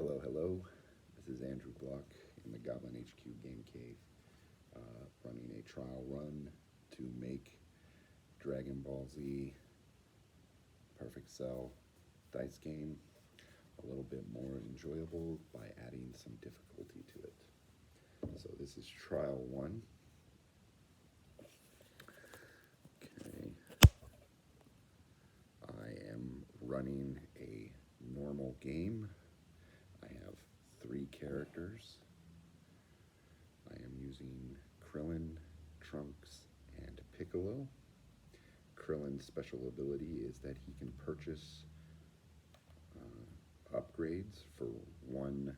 Hello, hello. This is Andrew Block in the Goblin HQ Game Cave, running a trial run to make Dragon Ball Z Perfect Cell dice game a little bit more enjoyable by adding some difficulty to it. So this is trial one. Okay. I am running a normal game. I have 3 characters. I am using Krillin, Trunks, and Piccolo. Krillin's special ability is that he can purchase upgrades for 1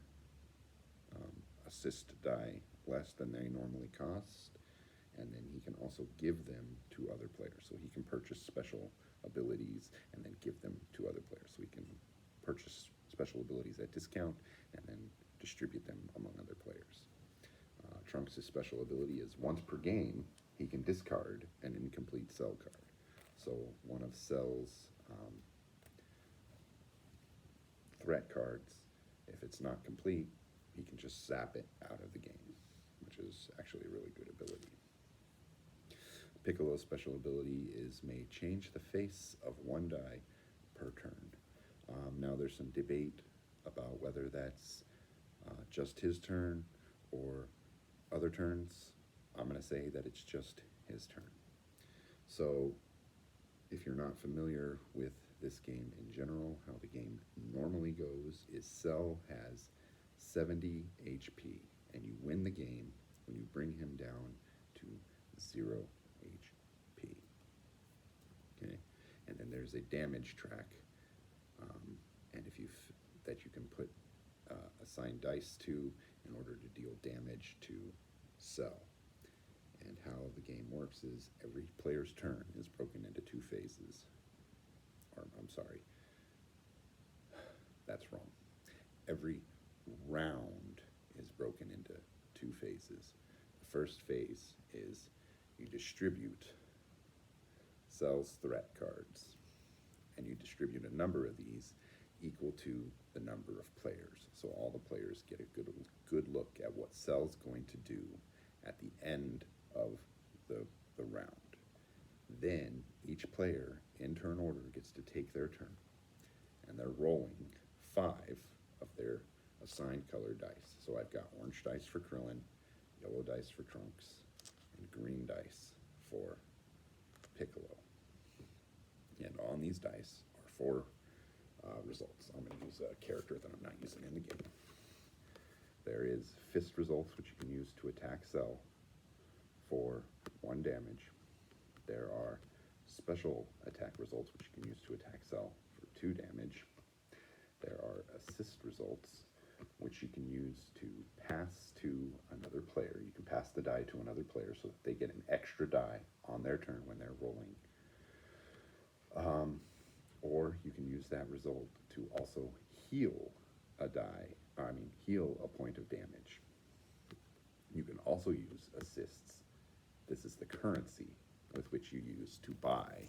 assist die less than they normally cost, and then he can also give them to other players. So he can purchase special abilities and then give them to other players. So he can purchase special abilities at discount and then distribute them among other players. Trunks' special ability is once per game, he can discard an incomplete Cell card. So one of Cell's threat cards, if it's not complete, he can just zap it out of the game, which is actually a really good ability. Piccolo's special ability is may change the face of 1 die per turn. Now there's some debate about whether that's just his turn or other turns. I'm going to say that it's just his turn. So if you're not familiar with this game in general, how the game normally goes is Cell has 70 HP, and you win the game when you bring him down to 0 HP. Okay, and then there's a damage track, and if you that you can put assign dice to in order to deal damage to Cell. And how the game works is every player's turn is broken into 2 phases. Or, I'm sorry, that's wrong. Every round is broken into 2 phases. The first phase is you distribute Cell's threat cards, and you distribute a number of these equal to the number of players. So all the players get a good look at what Cell's going to do at the end of the round. Then each player, in turn order, gets to take their turn, and they're rolling 5 of their assigned colored dice. So I've got orange dice for Krillin, yellow dice for Trunks, and green dice for Piccolo. And on these dice are 4 results. I'm going to use a character that I'm not using in the game. There is fist results, which you can use to attack Cell for 1 damage. There are special attack results, which you can use to attack Cell for 2 damage. There are assist results, which you can use to pass to another player. You can pass the die to another player so that they get an extra die on their turn when they're rolling. Or you can use that result to also heal heal a point of damage. You can also use assists. This is the currency with which you use to buy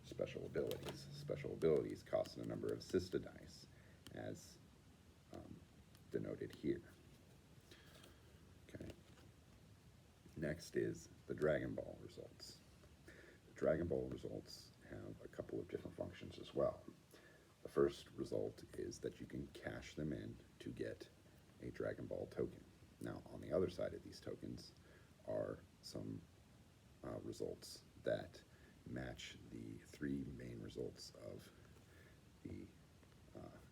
special abilities. Special abilities cost a number of assisted dice, as denoted here. Okay. Next is the Dragon Ball results. The Dragon Ball results have a couple of different functions as well. The first result is that you can cash them in to get a Dragon Ball token. Now, on the other side of these tokens are some results that match the 3 main results of the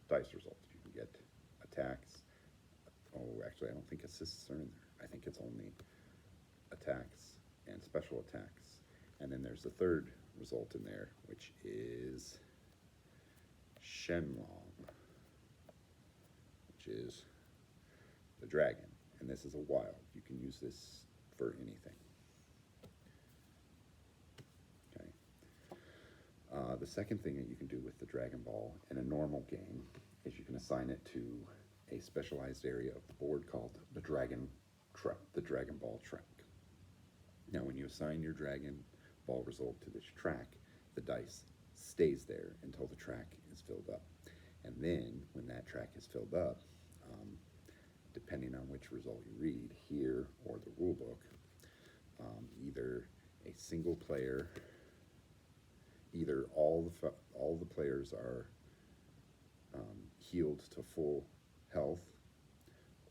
dice results. You can get attacks. Oh, actually, I don't think assists are in there. I think it's only attacks and special attacks. And then there's the third result in there, which is Shenlong, which is the dragon. And this is a wild. You can use this for anything. Okay. The second thing that you can do with the Dragon Ball in a normal game is you can assign it to a specialized area of the board called the Dragon Ball track. Now, when you assign your Dragon Ball result to this track, the dice stays there until the track is filled up. And then when that track is filled up, um, depending on which result you read here or the rule book, either a single player, either all the players are healed to full health,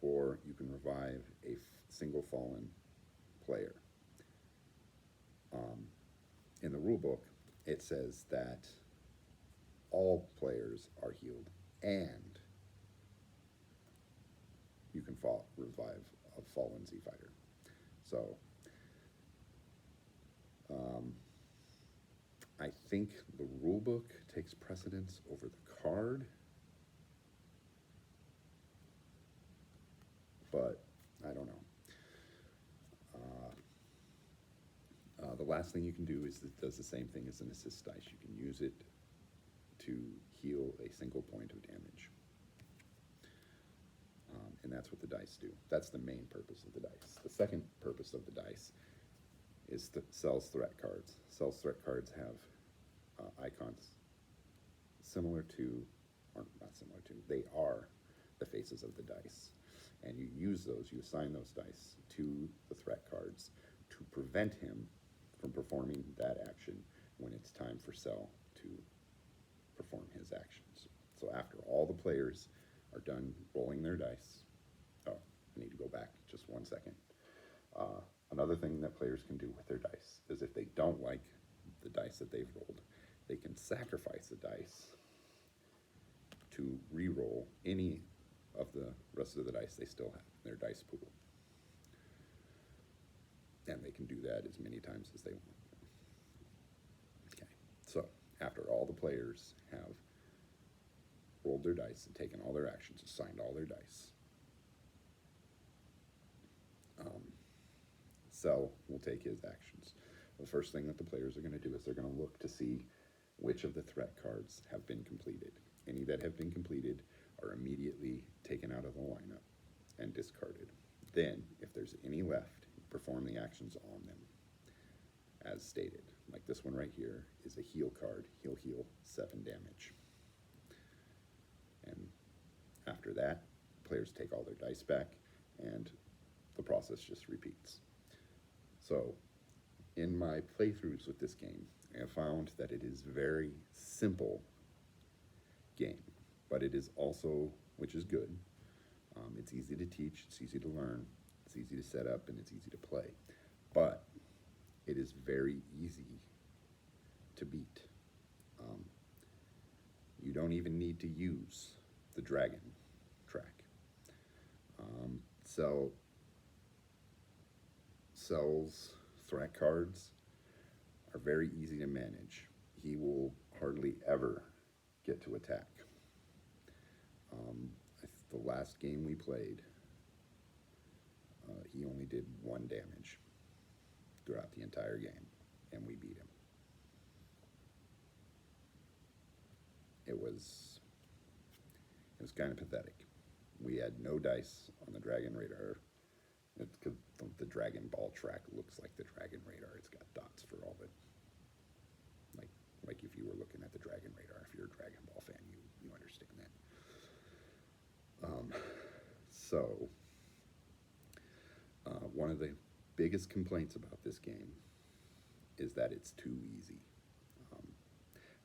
or you can revive a single fallen player. In the rule book, it says that all players are healed, and you can revive a fallen Z fighter. So I think the rule book takes precedence over the card, but I don't know. The last thing you can do is it does the same thing as an assist dice. You can use it to heal a single point of damage. And that's what the dice do. That's the main purpose of the dice. The second purpose of the dice is Sells threat cards. Sells threat cards have icons similar to, or not similar to, they are the faces of the dice. And you use those, you assign those dice to the threat cards to prevent him from performing that action when it's time for Sel to perform his actions. So after all the players are done rolling their dice, oh, I need to go back just 1 second. Another thing that players can do with their dice is if they don't like the dice that they've rolled, they can sacrifice the dice to re-roll any of the rest of the dice they still have in their dice pool. And they can do that as many times as they want. Okay, so after all the players have rolled their dice and taken all their actions, assigned all their dice, Sel will take his actions. The first thing that the players are going to do is they're going to look to see which of the threat cards have been completed. Any that have been completed are immediately taken out of the lineup and discarded. Then, if there's any left, perform the actions on them as stated. Like this one right here is a heal card. He'll heal 7 damage. And after that, players take all their dice back and the process just repeats. So in my playthroughs with this game, I have found that it is a very simple game, but it is also, which is good, it's easy to teach, it's easy to learn, it's easy to set up, and it's easy to play. But it is very easy to beat. You don't even need to use the dragon track. Sel's threat cards are very easy to manage. He will hardly ever get to attack. The last game we played, he only did 1 damage throughout the entire game, and we beat him. It was kind of pathetic. We had no dice on the Dragon Radar. The Dragon Ball track looks like the Dragon Radar. It's got dots for all the, like if you were looking at the Dragon Radar, if you're a Dragon Ball fan, you understand that. One of the biggest complaints about this game is that it's too easy.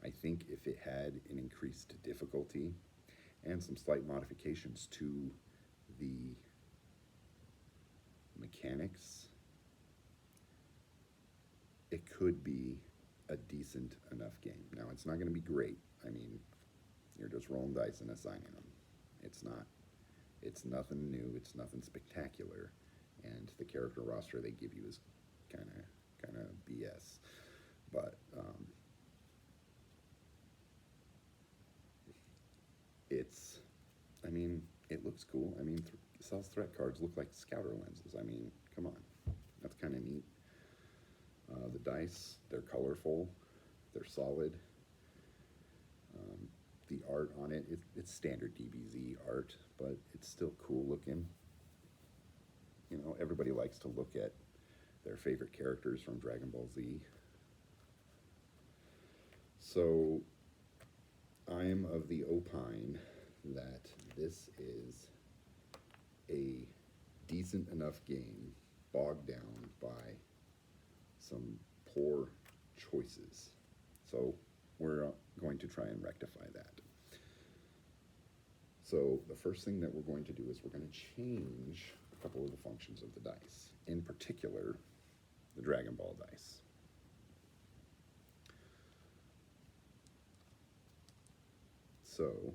I think if it had an increased difficulty and some slight modifications to the mechanics, it could be a decent enough game. Now, it's not going to be great. I mean, you're just rolling dice and assigning them. It's nothing new, it's nothing spectacular, and the character roster they give you is kind of BS. But it looks cool. I mean, Sel's threat cards look like scouter lenses. I mean, come on, that's kind of neat. The dice, they're colorful, they're solid. The art on it's standard DBZ art, but it's still cool looking. You know, everybody likes to look at their favorite characters from Dragon Ball Z. So I'm of the opine decent enough game bogged down by some poor choices. So we're going to try and rectify that. So the first thing that we're going to do is we're going to change a couple of the functions of the dice, in particular, the Dragon Ball dice. So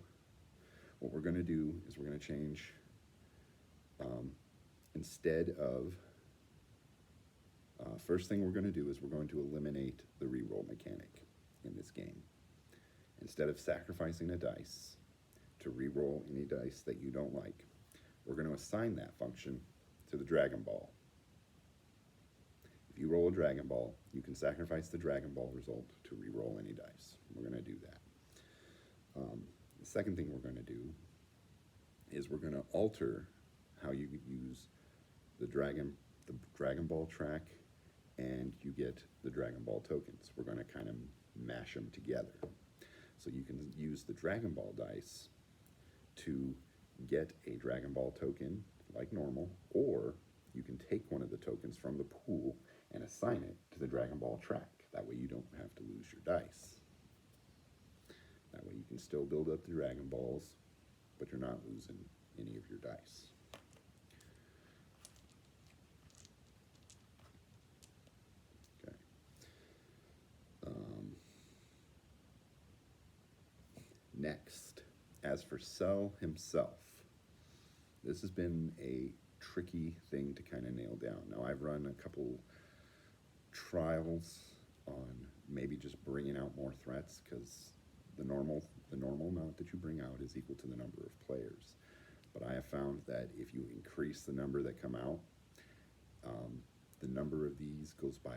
what we're going to do is we're going to change, instead of, first thing we're going to do is we're going to eliminate the reroll mechanic in this game. Instead of sacrificing a dice to reroll any dice that you don't like, we're going to assign that function to the Dragon Ball. If you roll a Dragon Ball, you can sacrifice the Dragon Ball result to reroll any dice. We're going to do that. The second thing we're going to do is we're going to alter how you use the Dragon Ball track, and you get the Dragon Ball tokens. We're going to kind of mash them together. So you can use the Dragon Ball dice to get a Dragon Ball token like normal, or you can take one of the tokens from the pool and assign it to the Dragon Ball track. That way you don't have to lose your dice. That way you can still build up the Dragon Balls, but you're not losing any of your dice. Okay. Next, as for Cell himself, this has been a tricky thing to kind of nail down. Now, I've run a couple trials on maybe just bringing out more threats, because the normal amount that you bring out is equal to the number of players. But I have found that if you increase the number that come out, the number of these goes by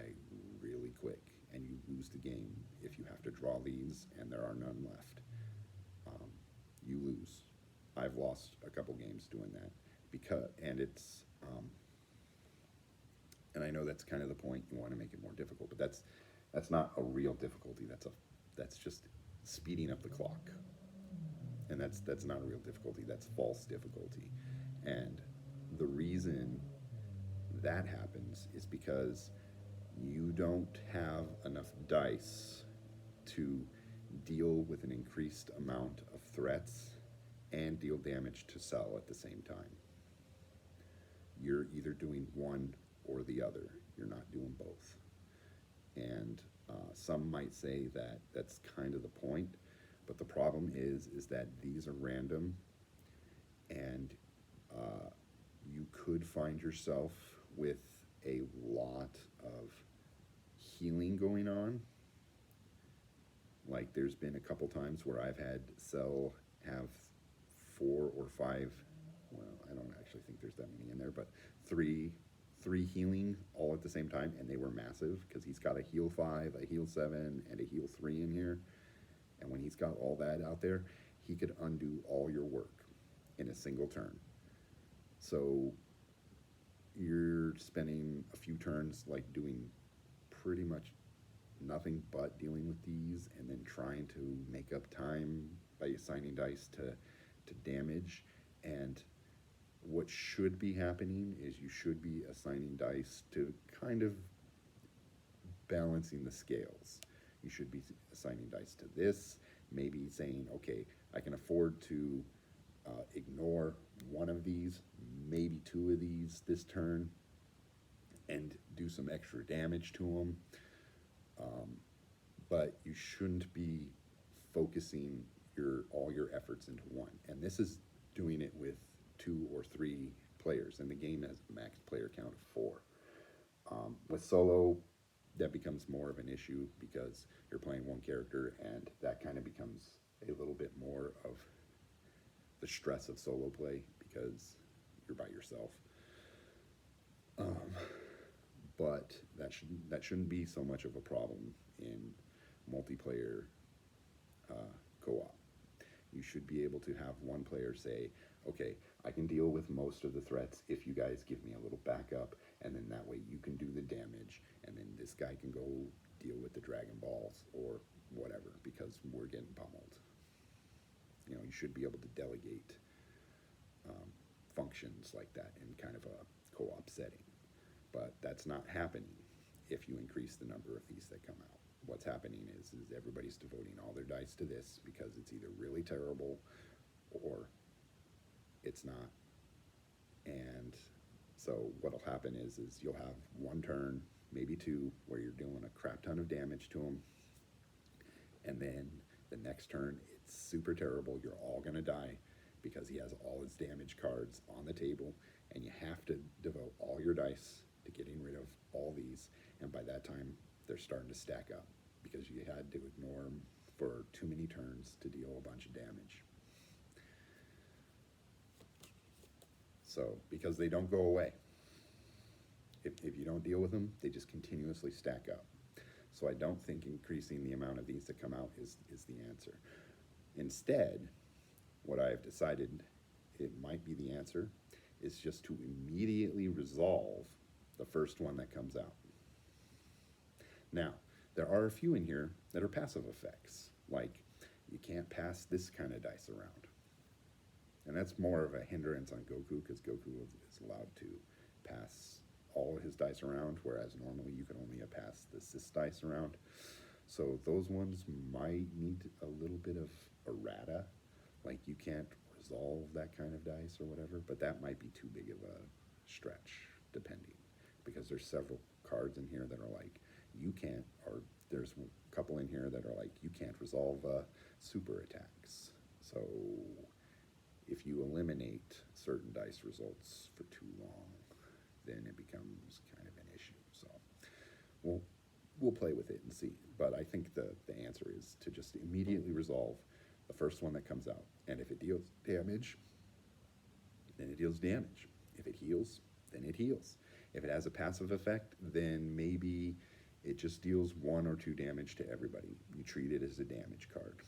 really quick, and you lose the game if you have to draw these and there are none left. You lose. I've lost a couple games doing that, and it's and I know that's kind of the point. You want to make it more difficult, but that's not a real difficulty. That's just speeding up the clock, and that's not a real difficulty. That's false difficulty. And the reason that happens is because you don't have enough dice to deal with an increased amount of threats and deal damage to Cell at the same time. You're either doing one or the other. You're not doing both. And some might say that that's kind of the point, but the problem is that these are random, and you could find yourself with a lot of healing going on. Like, there's been a couple times where I've had Cell have 4 or 5, well, I don't actually think there's that many in there, but three healing all at the same time, and they were massive, because he's got a heal 5, a heal 7, and a heal 3 in here. And when he's got all that out there, he could undo all your work in a single turn. So you're spending a few turns like doing pretty much nothing but dealing with these, and then trying to make up time by assigning dice to damage. And what should be happening is you should be assigning dice to kind of balancing the scales. You should be assigning dice to this, maybe saying, okay, I can afford to ignore one of these, maybe 2 of these this turn, and do some extra damage to them. But you shouldn't be focusing all your efforts into one. And this is doing it with 2 or 3 players, and the game has a max player count of 4. With solo, that becomes more of an issue, because you're playing one character, and that kind of becomes a little bit more of the stress of solo play, because you're by yourself. But that shouldn't be so much of a problem in multiplayer co-op. You should be able to have one player say, okay, I can deal with most of the threats if you guys give me a little backup, and then that way you can do the damage, and then this guy can go deal with the Dragon Balls or whatever, because we're getting pummeled. You know, you should be able to delegate functions like that in kind of a co-op setting. But that's not happening if you increase the number of these that come out. What's happening is everybody's devoting all their dice to this because it's either really terrible or it's not. And so what'll happen is you'll have one turn, maybe two, where you're doing a crap ton of damage to them, and then the next turn it's super terrible. You're all gonna die because he has all his damage cards on the table, and you have to devote all your dice to getting rid of all these. And by that time, they're starting to stack up because you had to ignore them for too many turns to deal a bunch of damage. So, because they don't go away. If you don't deal with them, they just continuously stack up. So I don't think increasing the amount of these that come out is the answer. Instead, what I've decided it might be the answer is just to immediately resolve the first one that comes out. Now, there are a few in here that are passive effects, like you can't pass this kind of dice around. And that's more of a hindrance on Goku because Goku is allowed to pass all of his dice around, whereas normally you can only pass the Sis dice around. So those ones might need a little bit of errata, like you can't resolve that kind of dice or whatever, but that might be too big of a stretch, depending, because there's several cards in here that are like, you can't, or there's a couple in here that are like, you can't resolve super attacks. So if you eliminate certain dice results for too long, then it becomes kind of an issue. So we'll play with it and see. But I think the answer is to just immediately resolve the first one that comes out. And if it deals damage, then it deals damage. If it heals, then it heals. If it has a passive effect, then maybe it just deals 1 or 2 damage to everybody. You treat it as a damage card.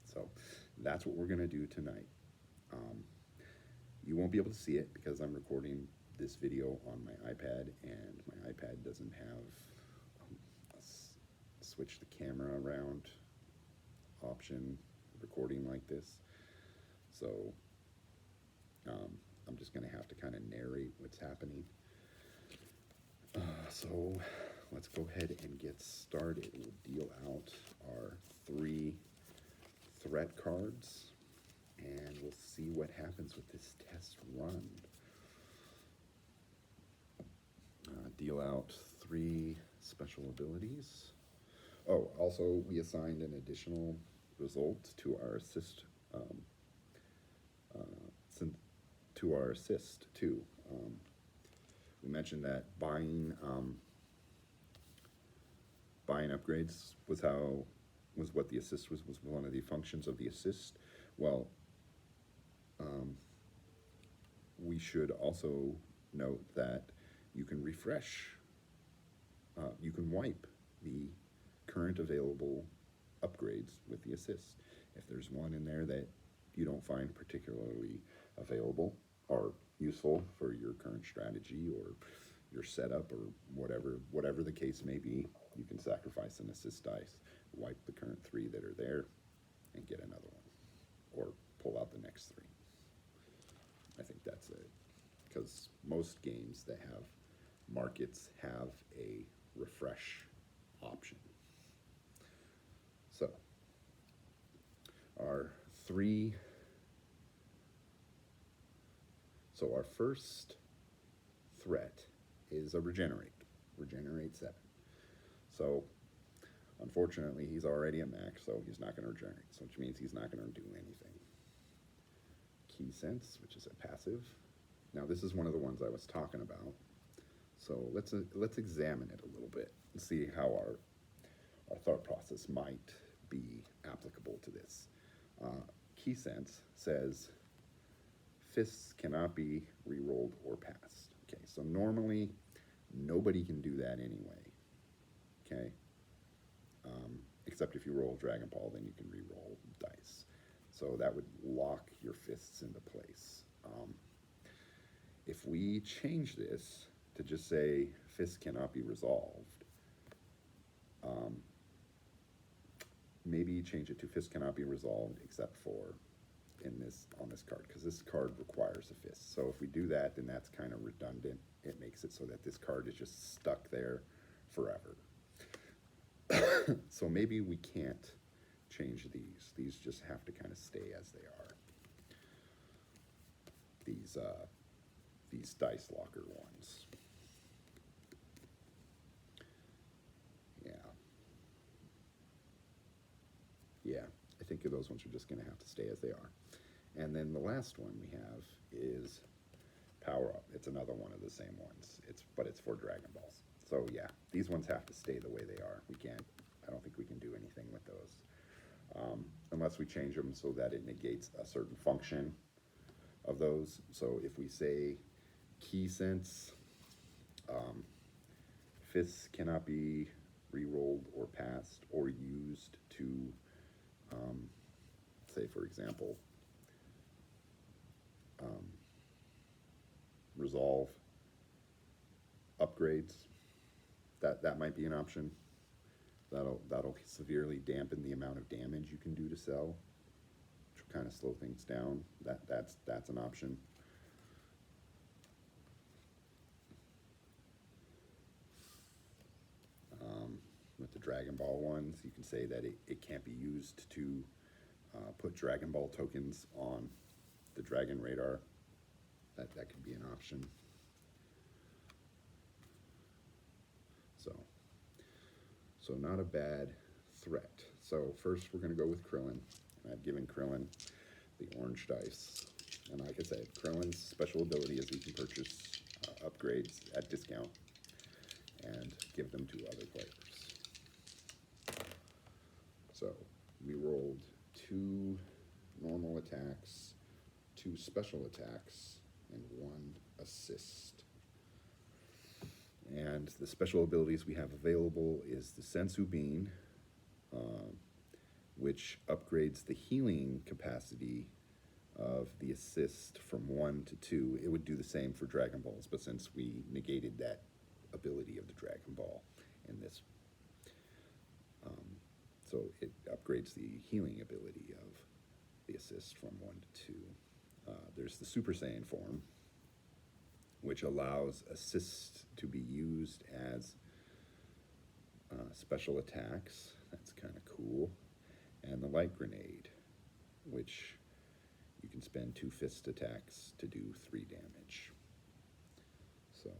So that's what we're going to do tonight. You won't be able to see it because I'm recording this video on my iPad, and my iPad doesn't have a switch the camera around option recording like this. So I'm just going to have to kind of narrate what's happening. So let's go ahead and get started. We'll deal out our 3 threat cards, and we'll see what happens with this test run. Deal out 3 special abilities. Oh, also we assigned an additional result to our assist too. We mentioned that buying upgrades was what the assist was one of the functions of the assist. Well, we should also note that you can refresh, you can wipe the current available upgrades with the assist. If there's one in there that you don't find particularly available or useful for your current strategy or your setup or whatever the case may be, you can sacrifice an assist dice, wipe the current 3 that are there, and get another one, or pull out the next 3. I think that's it, because most games that have markets have a refresh option. So our first threat is a regenerate 7. So unfortunately he's already at max, so he's not going to regenerate, so which means he's not going to do anything. Key sense, which is a passive. Now this is one of the ones I was talking about, so let's examine it a little bit and see how our thought process might be applicable to this. Key sense says fists cannot be re-rolled or passed. Okay, so normally nobody can do that anyway. Okay, except if you roll Dragon Ball, then you can re-roll dice. So that would lock your fists into place. If we change this to just say fists cannot be resolved, maybe change it to fists cannot be resolved except for in this card, because this card requires a fist. So if we do that, then that's kind of redundant. It makes it so that this card is just stuck there forever. So maybe we can't change these. These just have to kind of stay as they are. These dice locker ones. Yeah, I think those ones are just going to have to stay as they are. And then the last one we have is Power Up. It's another one of the same ones. But it's for Dragon Balls. So yeah, these ones have to stay the way they are. I don't think we can do anything with those. Unless we change them so that it negates a certain function of those. So if we say Key Sense, fists cannot be re-rolled or passed or used to, say for example, resolve upgrades. That might be an option. That'll severely dampen the amount of damage you can do to Cell, which will kind of slow things down. That's an option. With the Dragon Ball ones, you can say that it can't be used to put Dragon Ball tokens on the Dragon Radar. That could be an option. So not a bad threat. So first we're going to go with Krillin. I've given Krillin the orange dice. And like I said, Krillin's special ability is he can purchase upgrades at discount and give them to other players. So we rolled 2 normal attacks, 2 special attacks, and 1 assist. And the special abilities we have available is the Sensu Bean, which upgrades the healing capacity of the assist from 1 to 2. It would do the same for Dragon Balls, but since we negated that ability of the Dragon Ball in this, so it upgrades the healing ability of the assist from 1 to 2. There's the Super Saiyan form, which allows assist to be used as special attacks. That's kind of cool. And the Light Grenade, which you can spend 2 fist attacks to do 3 damage. So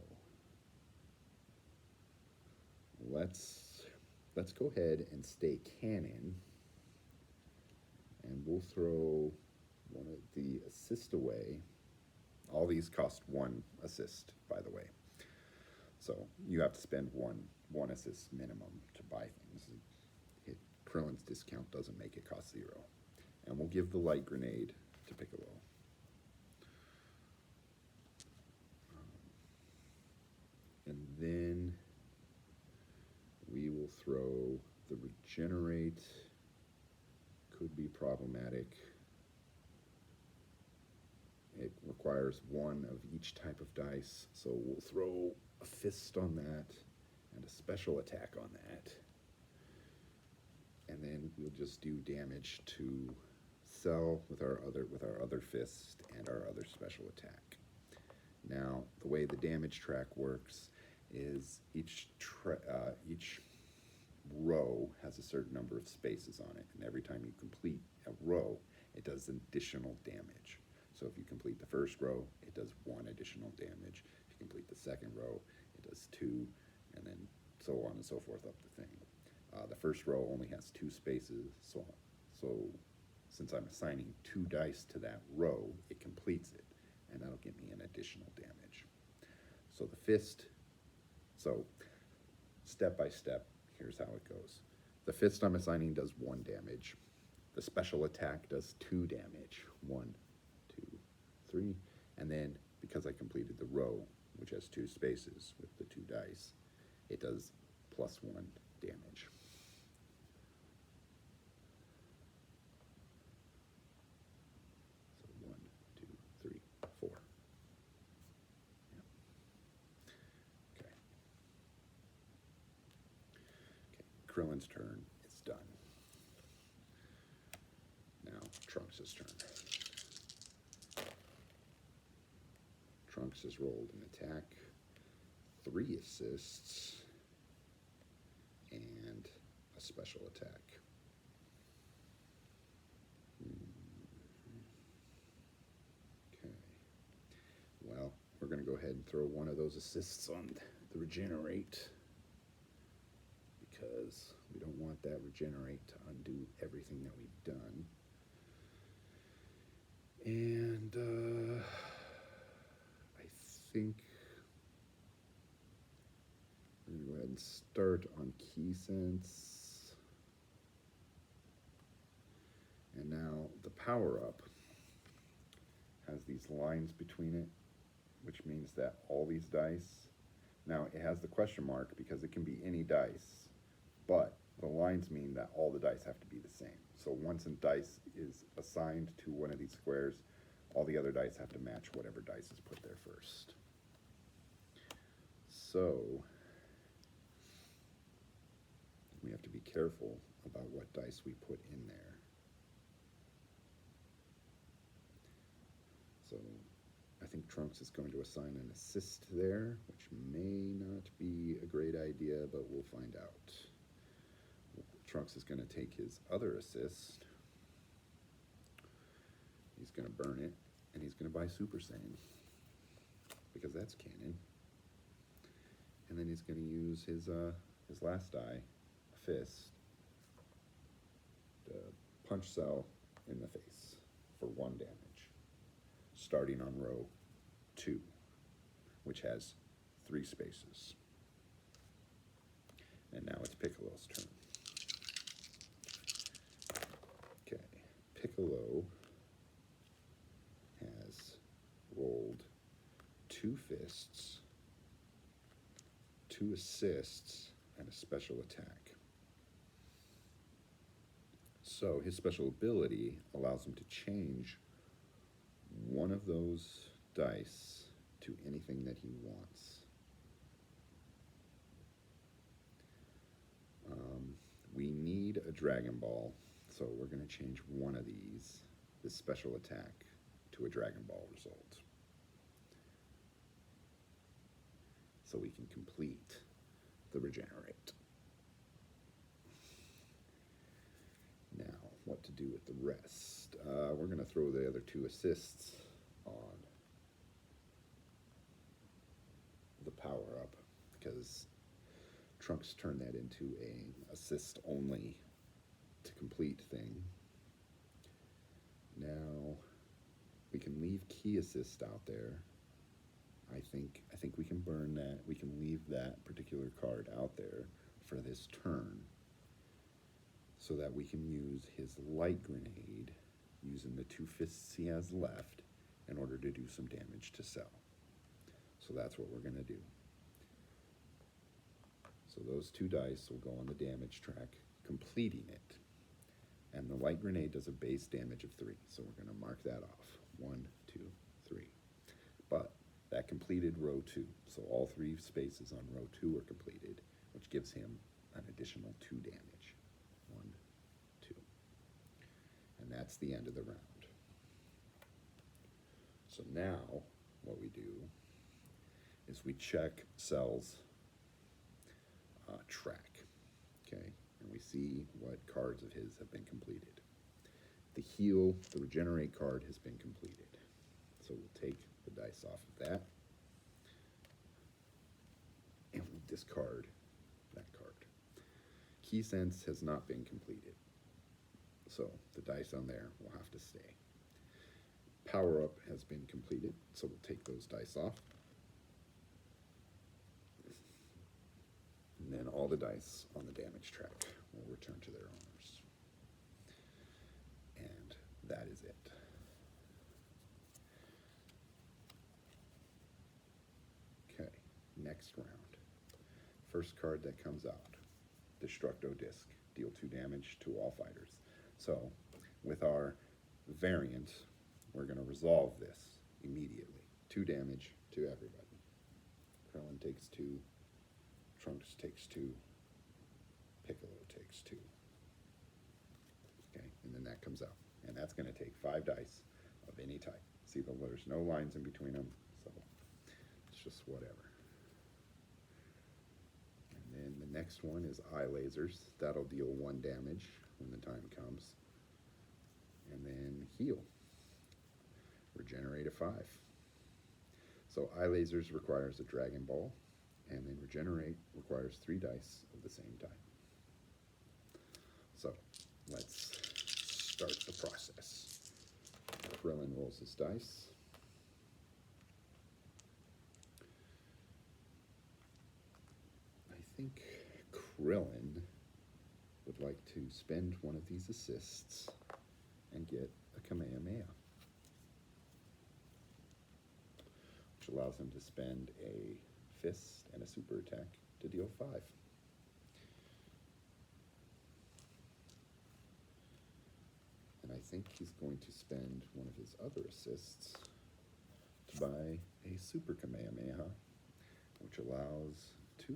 let's go ahead and stay canon, and we'll throw one of the assist away. All these cost 1 assist, by the way. So you have to spend one assist minimum to buy things. Krillin's discount doesn't make it cost 0. And we'll give the Light Grenade to Piccolo. And then we will throw the Regenerate. Could be problematic. It requires 1 of each type of dice, so we'll throw a fist on that and a special attack on that. And then we'll just do damage to Cell with our other fist and our other special attack. Now, the way the damage track works is each row has a certain number of spaces on it, and every time you complete a row, it does additional damage. So if you complete the first row, it does 1 additional damage. If you complete the second row, it does 2, and then so on and so forth up the thing. The first row only has 2 spaces, so since I'm assigning 2 dice to that row, it completes it, and that'll give me an additional damage. So the fist, so step by step, here's how it goes. The fist I'm assigning does 1 damage. The special attack does 2 damage. 1, 2, 3, and then because I completed the row, which has 2 spaces with the 2 dice, it does +1 damage. So 1, 2, 3, 4. Yeah. Okay. Krillin's turn. It's done. Now Trunks' turn. Trunks has rolled an attack, 3 assists, and a special attack. Okay. Well, we're going to go ahead and throw one of those assists on the regenerate, because we don't want that regenerate to undo everything that we've done. And I think we're going to go ahead and start on Key Sense. And now the power-up has these lines between it, which means that all these dice, now it has the question mark because it can be any dice, but the lines mean that all the dice have to be the same. So once a dice is assigned to one of these squares, all the other dice have to match whatever dice is put there first. So we have to be careful about what dice we put in there. So I think Trunks is going to assign an assist there, which may not be a great idea, but we'll find out. Trunks is going to take his other assist. He's going to burn it, and he's going to buy Super Saiyan, because that's canon. And then he's going to use his last die, a fist, to punch Cell in the face for 1 damage, starting on row 2, which has 3 spaces. And now it's Piccolo's turn. Okay, Piccolo has rolled 2 fists, 2 assists, and a special attack. So his special ability allows him to change one of those dice to anything that he wants. We need a Dragon Ball, so we're going to change one of these, this special attack, to a Dragon Ball result, so we can complete the regenerate. Now, what to do with the rest? We're going to throw the other 2 assists on the power-up, because Trunks turned that into a assist-only to complete thing. Now, we can leave Key Assist out there. I think we can burn that. We can leave that particular card out there for this turn, so that we can use his Light Grenade, using the 2 fists he has left, in order to do some damage to Cell. So that's what we're going to do. So those 2 dice will go on the damage track, completing it. And the Light Grenade does a base damage of 3, so we're going to mark that off. 1, 2, 3. But that completed row 2, so all 3 spaces on row 2 are completed, which gives him an additional 2 damage. 1, 2. And that's the end of the round. So now, what we do is we check Cell's track, okay? And we see what cards of his have been completed. The heal, the regenerate card has been completed. So we'll take the dice off of that, and we'll discard that card. Key Sense has not been completed, so the dice on there will have to stay. Power Up has been completed, so we'll take those dice off. And then all the dice on the damage track will return to their owners. And that is it. Okay, next round. First card that comes out, Destructo Disc. Deal 2 damage to all fighters. So, with our variant, we're going to resolve this immediately. 2 damage to everybody. Krillin takes 2. Trunks takes 2. Piccolo takes 2. Okay, and then that comes out. And that's going to take 5 dice of any type. See, there's no lines in between them, so just whatever. And then the next one is eye lasers. That'll deal 1 damage when the time comes. And then heal. Regenerate a 5. So eye lasers requires a Dragon Ball, and then regenerate requires 3 dice of the same type. So let's start the process. Krillin rolls his dice. I think Krillin would like to spend one of these assists and get a Kamehameha, which allows him to spend a fist and a super attack to deal 5. And I think he's going to spend one of his other assists to buy a super Kamehameha, which allows 2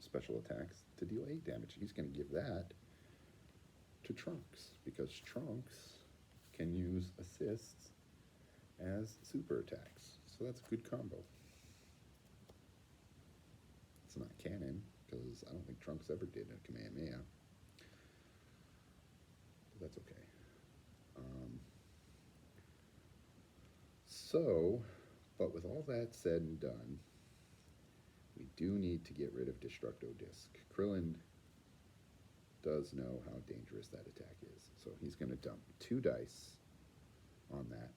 special attacks to deal 8 damage. He's going to give that to Trunks, because Trunks can use assists as super attacks. So that's a good combo. It's not canon, because I don't think Trunks ever did a Kamehameha. But that's okay. But with all that said and done, we do need to get rid of Destructo Disc. Krillin does know how dangerous that attack is. So he's going to dump 2 dice on that.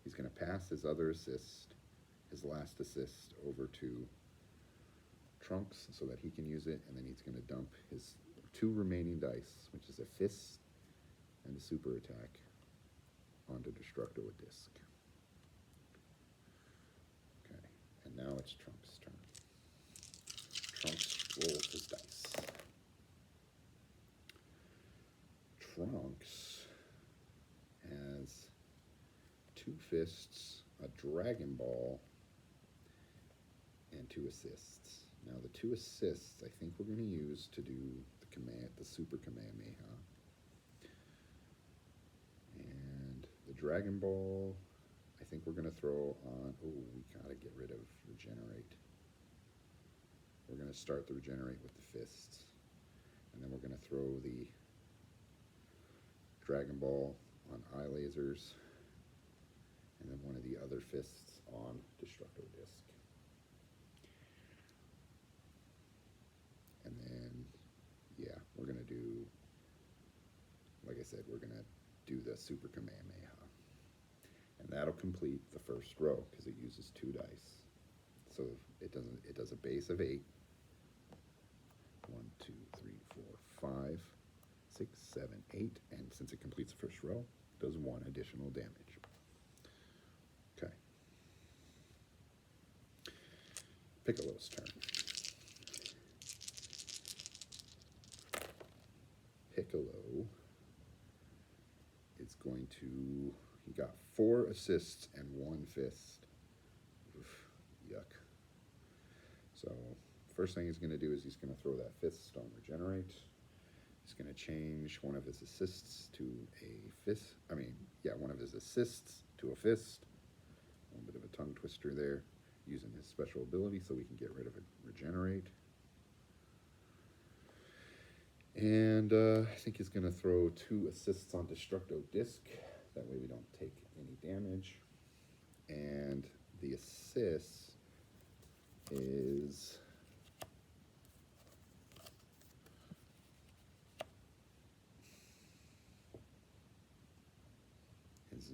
He's going to pass his other assist, his last assist, over to Trunks so that he can use it, and then he's going to dump his 2 remaining dice, which is a fist and a super attack, onto Destructo Disc. Okay, and now it's Trunks' turn. Trunks rolls his dice. Trunks has 2 fists, a Dragon Ball, and 2 assists. Now the 2 assists I think we're going to use to do the Super Kamehameha. And the Dragon Ball, I think we're going to throw on, oh, we got to get rid of Regenerate. We're going to start the Regenerate with the fists. And then we're going to throw the Dragon Ball on eye lasers. And then one of the other fists on Destructo Disc. And then, yeah, we're going to do, like I said, we're going to do the Super Kamehameha. And that'll complete the first row, because it uses 2 dice. So it does a base of 8. 1, 2, 3, 4, 5, 6, 7, 8. And since it completes the first row, it does 1 additional damage. Okay. Piccolo's turn. Piccolo is going to, he got 4 assists and 1 fist. Oof, yuck. So first thing he's going to do is he's going to throw that fist on Regenerate. He's going to change one of his assists to a fist. One of his assists to a fist. A little bit of a tongue twister there, using his special ability so we can get rid of it. Regenerate. And I think he's going to throw 2 assists on Destructo Disc. That way we don't take any damage. And the assist is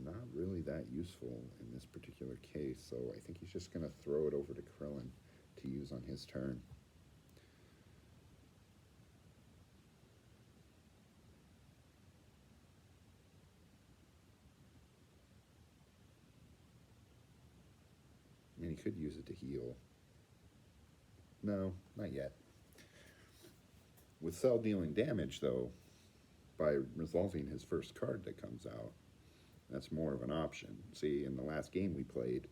not really that useful in this particular case. So I think he's just going to throw it over to Krillin to use on his turn. And he could use it to heal. No, not yet. With Cell dealing damage, though, by resolving his first card that comes out, that's more of an option. See, in the last game we played,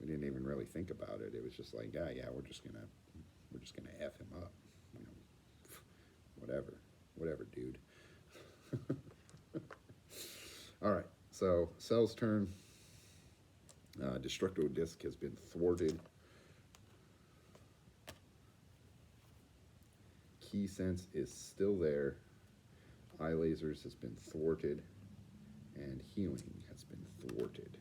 we didn't even really think about it. It was just like, yeah, we're just gonna F him up. You know, whatever, dude. All right, so Cell's turn. Destructo Disc has been thwarted. Key Sense is still there. Eye Lasers has been thwarted. And Healing has been thwarted.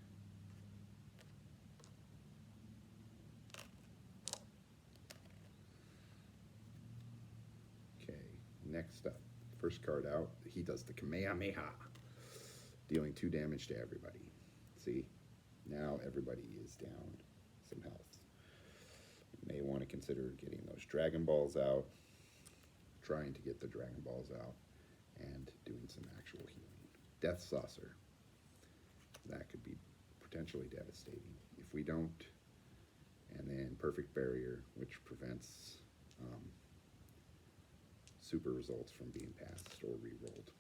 Okay, next up. First card out, he does the Kamehameha, dealing 2 damage to everybody. See, now everybody is down some health. You may want to consider getting those Dragon Balls out, trying to get the Dragon Balls out, and doing some actual healing. Death Saucer, that could be potentially devastating if we don't. And then Perfect Barrier, which prevents super results from being passed or re-rolled.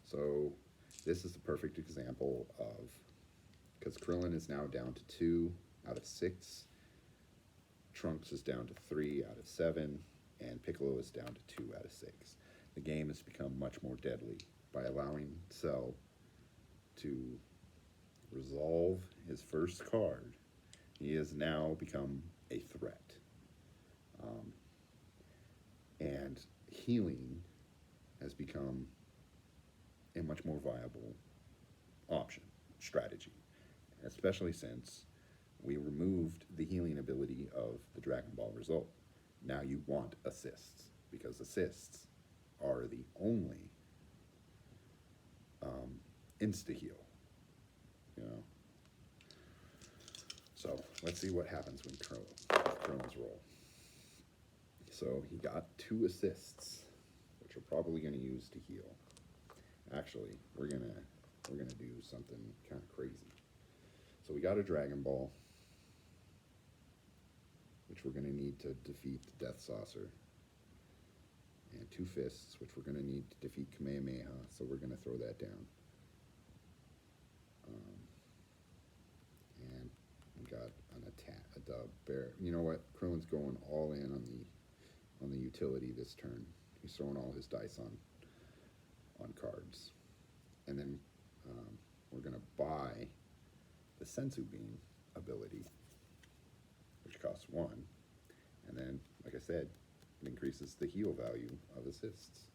So this is the perfect example of, because Krillin is now down to 2 out of 6, Trunks is down to 3 out of 7, and Piccolo is down to 2 out of 6. The game has become much more deadly by allowing Cell to resolve his first card. He has now become a threat. And healing has become a much more viable option, strategy, especially since we removed the healing ability of the Dragon Ball result. Now you want assists, because assists are the only insta-heal, you know. So let's see what happens when Krillin's roll. So he got 2 assists, which we're probably going to use to heal. Actually, we're gonna do something kind of crazy. So we got a Dragon Ball, which we're going to need to defeat the Death Saucer, and 2 fists, which we're going to need to defeat Kamehameha. So we're going to throw that down. And we got an attack, a bear. You know what? Krillin's going all in on the utility this turn. He's throwing all his dice on cards, and then we're going to buy the Senzu Bean ability, which costs 1, and then, like I said, it increases the heal value of assists.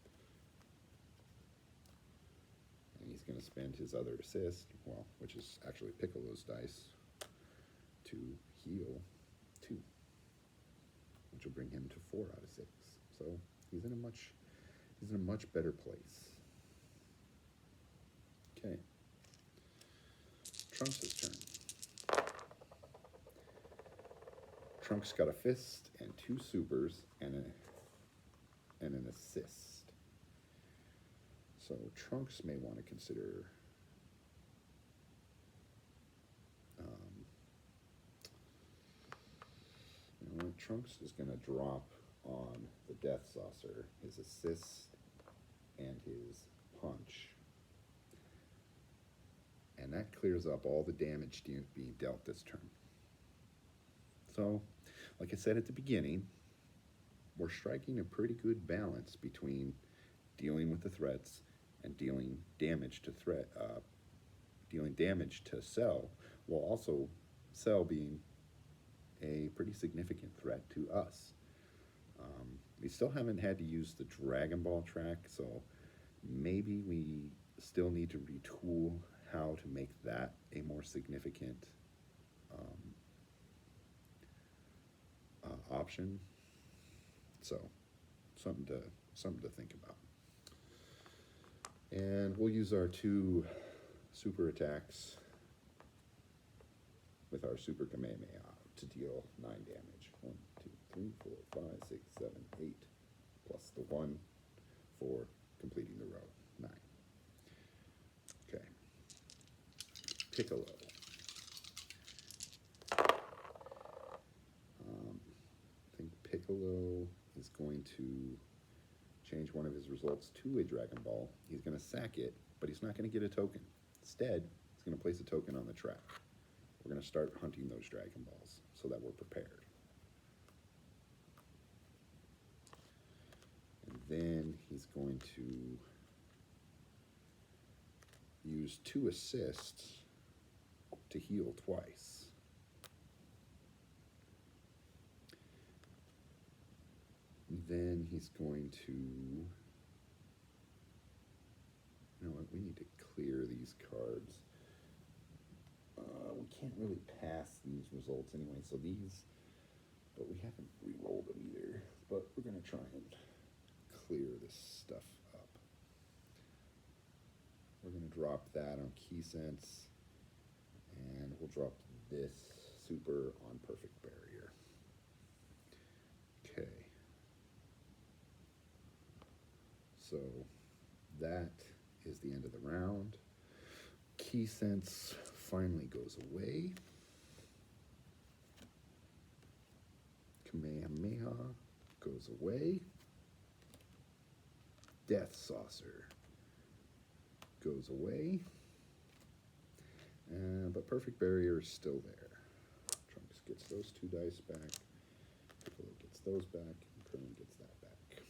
And he's going to spend his other assist, well, which is actually Piccolo's dice, to heal 2, which will bring him to 4 out of 6. So he's in a much better place. Okay. Trunks' turn. Trunks got a fist and 2 supers and an assist. So Trunks may want to consider you know what, Trunks is going to drop on the Death Saucer his assist and his punch. And that clears up all the damage being dealt this turn. So, like I said at the beginning, we're striking a pretty good balance between dealing with the threats and dealing damage to Cell, while also Cell being a pretty significant threat to us. We still haven't had to use the Dragon Ball track, so maybe we still need to retool how to make that a more significant option. So something to think about. And we'll use our 2 super attacks with our Super Kamehameha to deal 9 damage. 1, 2, 3, 4, 5, 6, 7, 8, plus the 1 for completing the row. 9. Okay. Piccolo. I think Piccolo is going to change one of his results to a Dragon Ball. He's going to sack it, but he's not going to get a token. Instead, he's going to place a token on the track. We're going to start hunting those Dragon Balls so that we're prepared. And then he's going to use 2 assists to heal twice. Then he's going to, you know what, we need to clear these cards. We can't really pass these results anyway, so these, but we haven't re-rolled them either. But we're going to try and clear this stuff up. We're going to drop that on Key Sense, and we'll drop this super on Perfect Barrier. Okay. So that is the end of the round. Key Sense finally goes away. Kamehameha goes away. Death Saucer goes away. But Perfect Barrier is still there. Trunks gets those 2 dice back. Piccolo gets those back. And Krillin gets that back.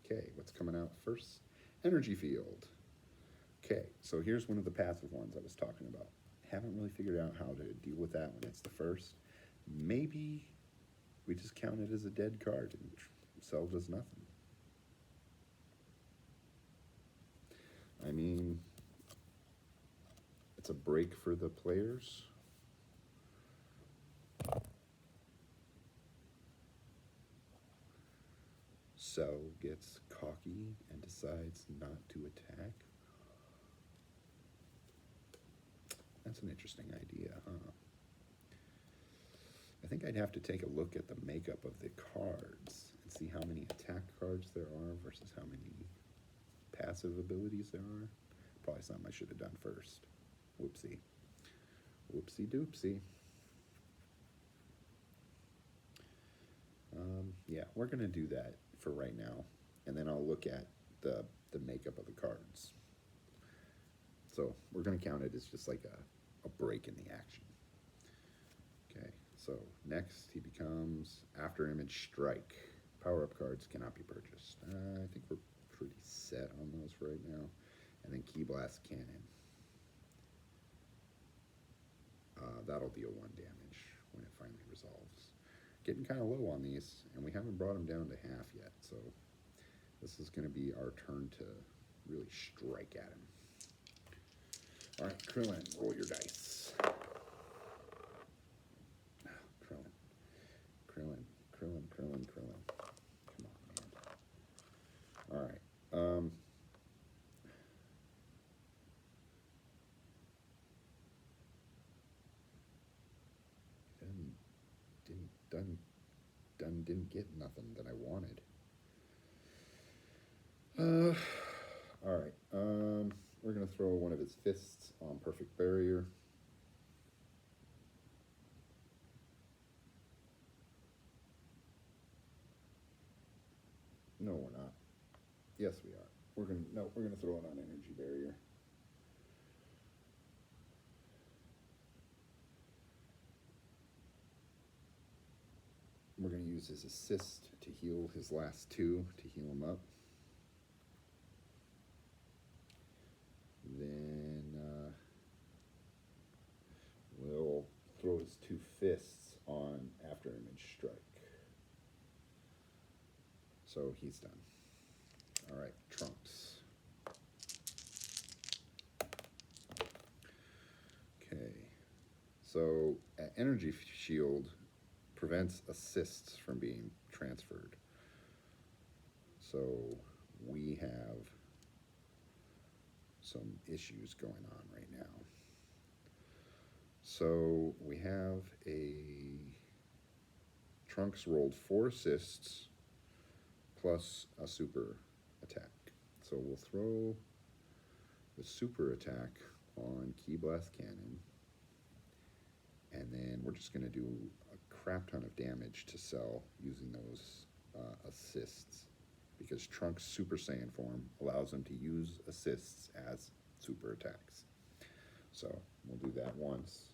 Okay, what's coming out first? Energy Field. Okay, so here's one of the passive ones I was talking about. Haven't really figured out how to deal with that when it's the first. Maybe we just count it as a dead card and Cell does nothing. I mean, it's a break for the players. Cell gets cocky and decides not to attack. That's an interesting idea, huh? I think I'd have to take a look at the makeup of the cards and see how many attack cards there are versus how many passive abilities there are. Probably something I should have done first. Whoopsie. Whoopsie doopsie. Yeah, we're going to do that for right now. And then I'll look at the makeup of the cards. So we're going to count it as just like a break in the action. Okay, so next he becomes After Image Strike. Power-up cards cannot be purchased. I think we're pretty set on those for right now. And then Ki Blast Cannon. That'll deal 1 damage when it finally resolves. Getting kind of low on these, and we haven't brought them down to half yet, so this is going to be our turn to really strike at him. All right, Krillin, roll your dice. Krillin. Come on, man. All right. Didn't get nothing that I wanted. All right. We're gonna throw one of his fists on Perfect Barrier. No, we're not. Yes, we are. We're gonna throw it on Energy Barrier. We're going to use his assist to heal his last 2, to heal him up. Then we'll throw his 2 fists on After Image Strike. So he's done. All right, Trunks. Okay. So Energy Shield prevents assists from being transferred. So we have some issues going on right now. So we have a Trunks rolled 4 assists plus a super attack. So we'll throw the super attack on Ki Blast Cannon, and then we're just going to do a crap ton of damage to Cell using those assists, because Trunks' Super Saiyan form allows him to use assists as super attacks. So we'll do that once,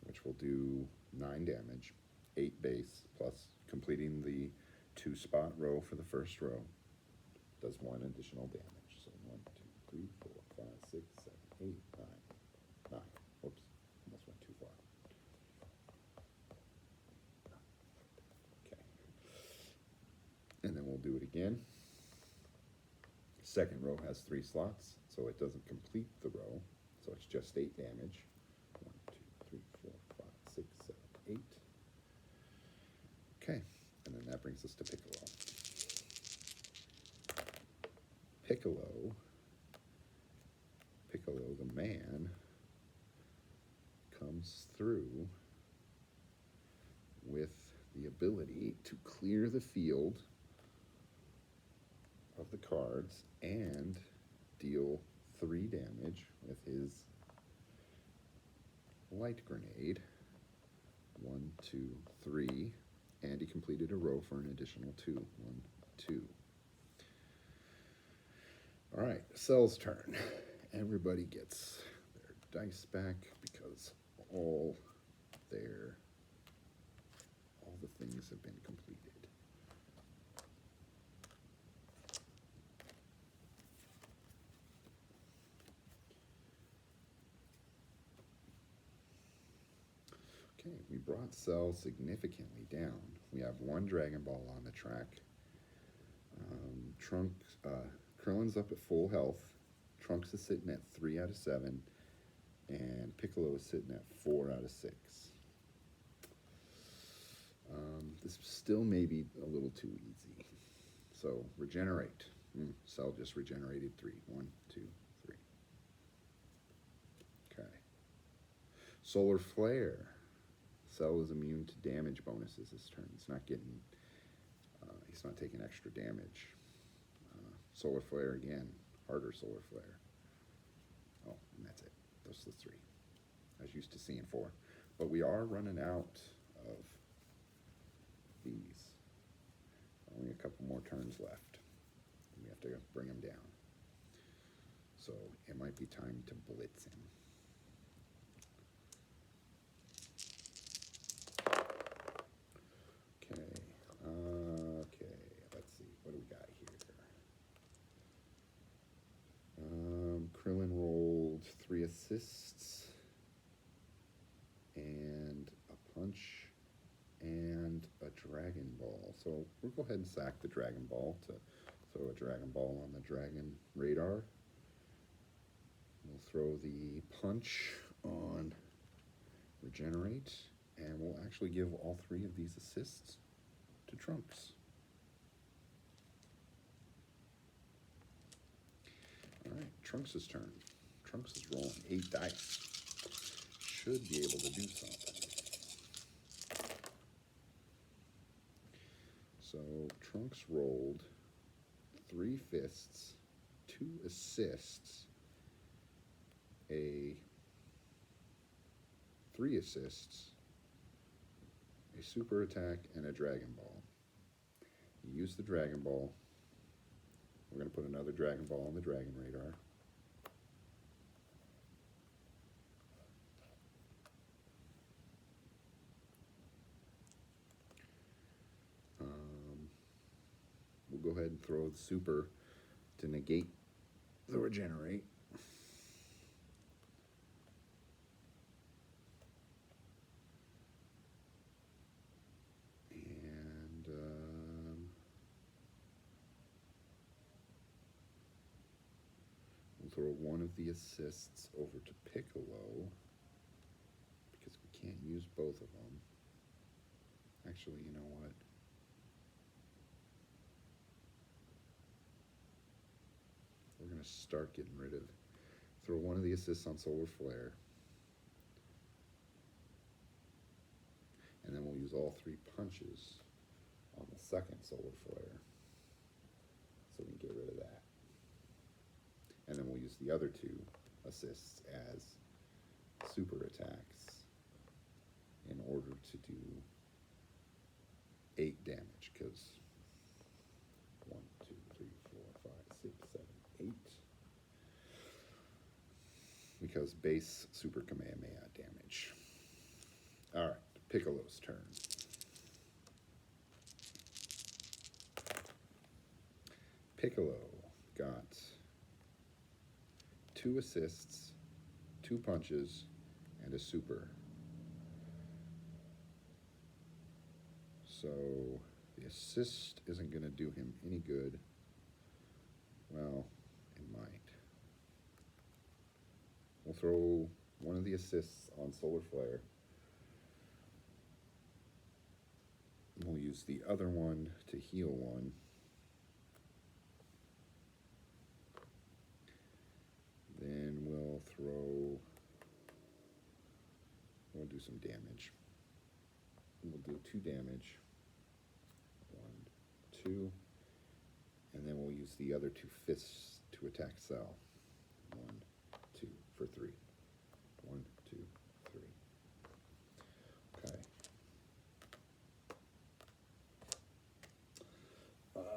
which will do 9 damage, 8 base, plus completing the 2-spot row for the first row does 1 additional damage. So 1, 2, 3, 4, 5, 6, 7, 8, 9. 9. Whoops, almost went too far. Okay. And then we'll second row has 3 slots, so it doesn't complete the row, so it's just 8 damage. 1, 2, 3, 4, 5, 6, 7, 8. Okay, and then that brings us to Piccolo. Piccolo the man, comes through with the ability to clear the field of the cards and deal 3 damage with his light grenade. 1, 2, 3, and he completed a row for an additional 2. 1, 2. All right, Cell's turn. Everybody gets their dice back because all the things have been completed. Okay, we brought Cell significantly down. We have 1 Dragon Ball on the track. Krillin's up at full health. Trunks is sitting at 3 out of 7, and Piccolo is sitting at 4 out of 6. This still may be a little too easy. So regenerate. Cell just regenerated 3. 1, 2, 3. Okay. Solar Flare. Cell is immune to damage bonuses this turn. He's not getting. He's not taking extra damage. Solar Flare again. Harder Solar Flare. Oh, and that's it. Those are the 3. I was used to seeing 4. But we are running out of these. Only a couple more turns left. We have to bring him down. So it might be time to blitz him. Okay, let's see. What do we got here? Krillin rolled 3 assists and a punch and a Dragon Ball. So we'll go ahead and sack the Dragon Ball to throw a Dragon Ball on the Dragon radar. We'll throw the punch on Regenerate, and we'll actually give all 3 of these assists to Trunks. All right, Trunks' turn. Trunks is rolling 8 dice. Should be able to do something. So Trunks rolled 3 fists, 2 assists, 3 assists, a super attack, and a Dragon Ball. You use the Dragon Ball. We're going to put another Dragon Ball on the Dragon radar. We'll go ahead and throw the super to negate the Regenerate. And we'll throw one of the assists over to Piccolo because we can't use both of them. Actually, you know what? We're going to start getting rid of, throw one of the assists on Solar Flare. And then we'll use all 3 punches on the second Solar Flare. So we can get rid of that. And then we'll use the other 2 assists as super attacks in order to do 8 damage, because 1, 2, 3, 4, 5, 6, 7, 8. Because base Super Kamehameha damage. Alright, Piccolo's turn. Piccolo got 2 assists, 2 punches, and a super. So the assist isn't going to do him any good. Well, in mind. We'll throw one of the assists on Solar Flare. We'll use the other one to heal one. Then we'll do some damage. We'll do 2 damage. 1, 2. And then we'll use the other 2 fists to attack Cell. 1, 2 for 3. 1, 2, 3. Okay.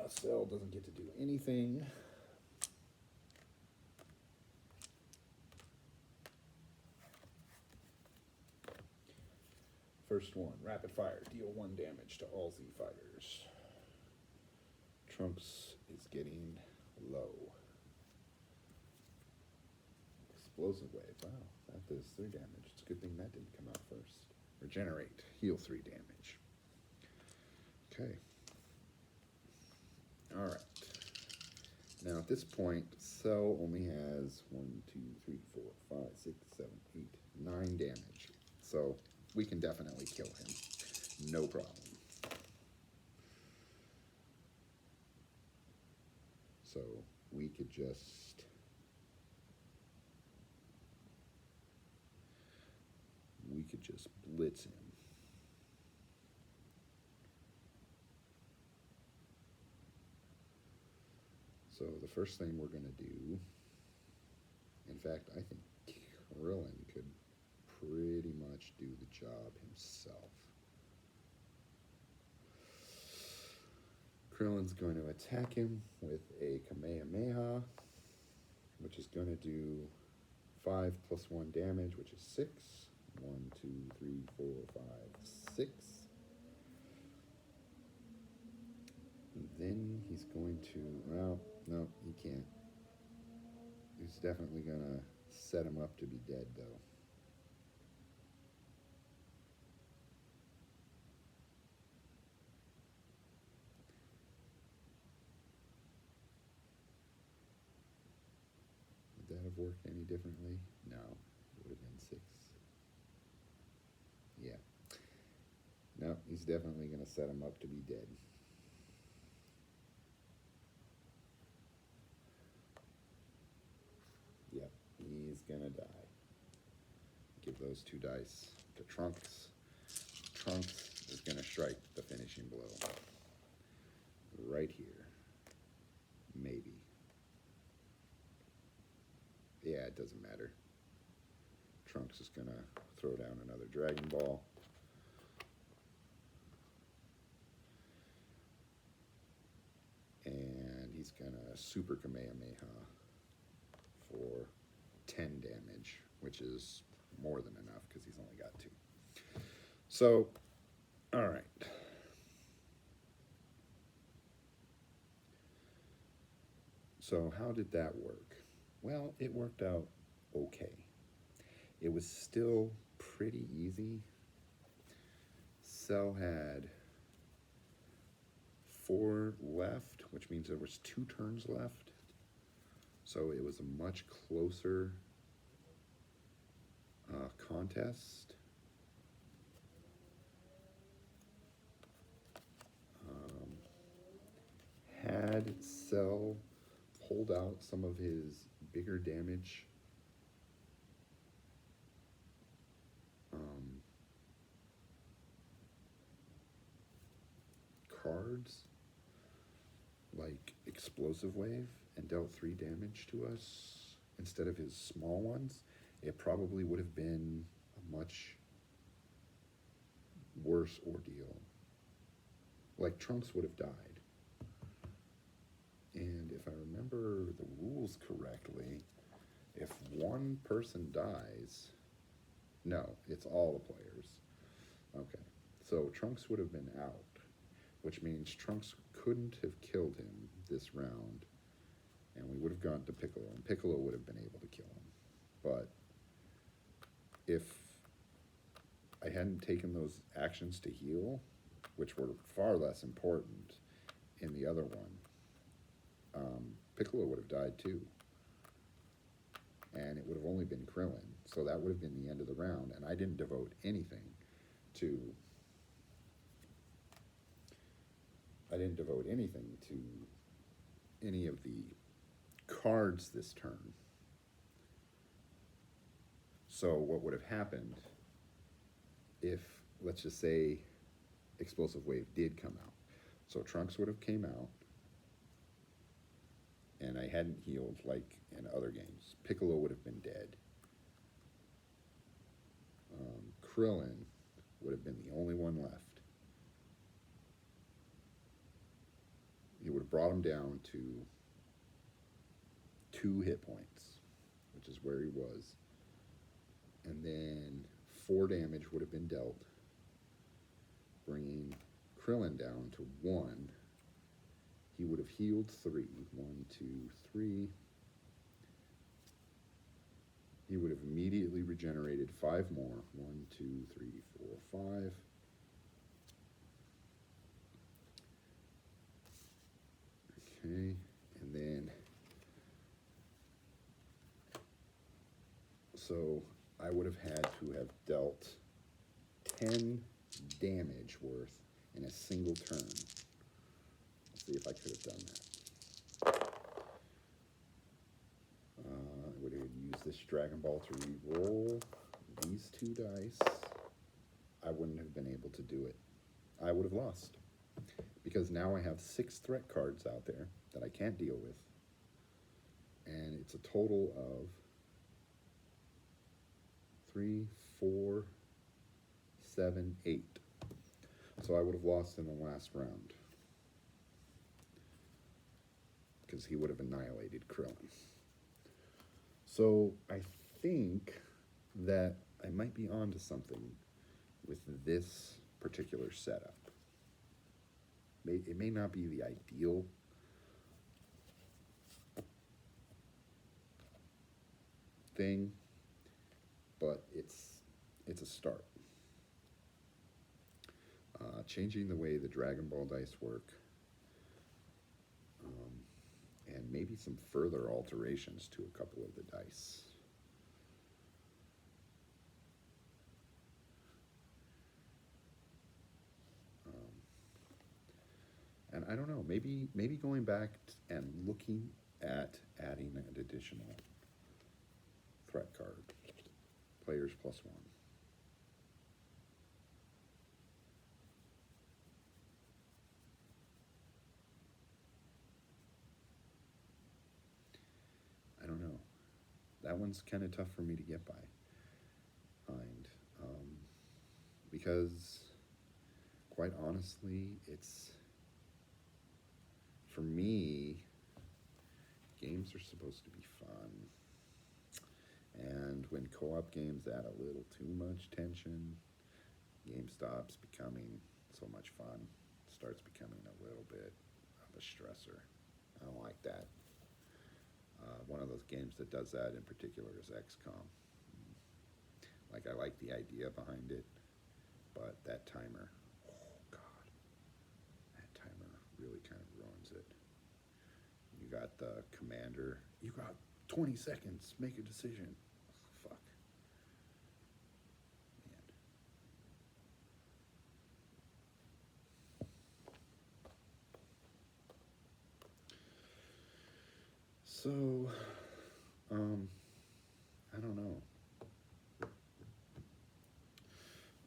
Cell doesn't get to do anything. First one, rapid fire, deal 1 damage to all Z fighters. Trunks is getting low. Explosive wave, wow, that does 3 damage. It's a good thing that didn't come out first. Regenerate, heal 3 damage. Okay. Alright. Now at this point, Cell only has 1, 2, 3, 4, 5, 6, 7, 8, 9 damage. So we can definitely kill him. No problem. So we could just blitz him. So the first thing we're going to do, in fact, I think Krillin could pretty much do the job himself. Krillin's going to attack him with a Kamehameha, which is going to do 5 plus 1 damage, which is 6. 1, 2, 3, 4, 5, 6. And then he's going to, well, no, he can't. He's definitely going to set him up to be dead, though. Would that have worked any differently? No, it would have been 6. Yeah. No, he's definitely going to set him up to be dead. Yep, he's going to die. Give those 2 dice to Trunks. Trunks is going to strike the finishing blow. Right here. Maybe. Yeah, it doesn't matter. Trunks is going to throw down another Dragon Ball. And he's going to Super Kamehameha for 10 damage, which is more than enough because he's only got 2. So, all right. So how did that work? Well, it worked out okay. It was still pretty easy. Cell had 4 left, which means there was 2 turns left. So it was a much closer contest. Had Cell pulled out some of his bigger damage cards, like Explosive Wave, and dealt 3 damage to us instead of his small ones, it probably would have been a much worse ordeal. Like, Trunks would have died. And if I remember the rules correctly, if one person dies, no, it's all the players. Okay, so Trunks would have been out, which means Trunks couldn't have killed him this round, and we would have gone to Piccolo, and Piccolo would have been able to kill him. But if I hadn't taken those actions to heal, which were far less important in the other one, Piccolo would have died too. and it would have only been Krillin. So that would have been the end of the round, and I didn't devote anything to. I didn't devote anything to any of the cards this turn. So what would have happened if, let's just say, Explosive Wave did come out? So Trunks would have came out, and I hadn't healed like in other games. Piccolo would have been dead. Krillin would have been the only one left. It would have brought him down to 2 hit points, which is where he was. And then 4 damage would have been dealt, bringing Krillin down to 1. He would have healed 3. 1, 2, 3. He would have immediately regenerated 5 more. 1, 2, 3, 4, 5. Okay, and then, so I would have had to have dealt 10 damage worth in a single turn. Let's see if I could have done that. I would have used this Dragon Ball to re-roll these 2 dice. I wouldn't have been able to do it. I would have lost. Because now I have 6 threat cards out there that I can't deal with. And it's a total of 3, 4, 7, 8. So I would have lost in the last round. Because he would have annihilated Krillin. So I think that I might be onto something with this particular setup. It may not be the ideal thing, but it's a start. Changing the way the Dragon Ball dice work, and maybe some further alterations to a couple of the dice. And I don't know, maybe going back and looking at adding an additional threat card, players +1. I don't know. That one's kind of tough for me to get behind. Because, quite honestly, it's, for me, games are supposed to be fun. And when co-op games add a little too much tension, game stops becoming so much fun. It starts becoming a little bit of a stressor. I don't like that. One of those games that does that in particular is XCOM. Like, I like the idea behind it, but that timer, oh God, that timer really kind of ruins it. You got the commander, you got 20 seconds, make a decision. Oh, fuck. Man. So, I don't know.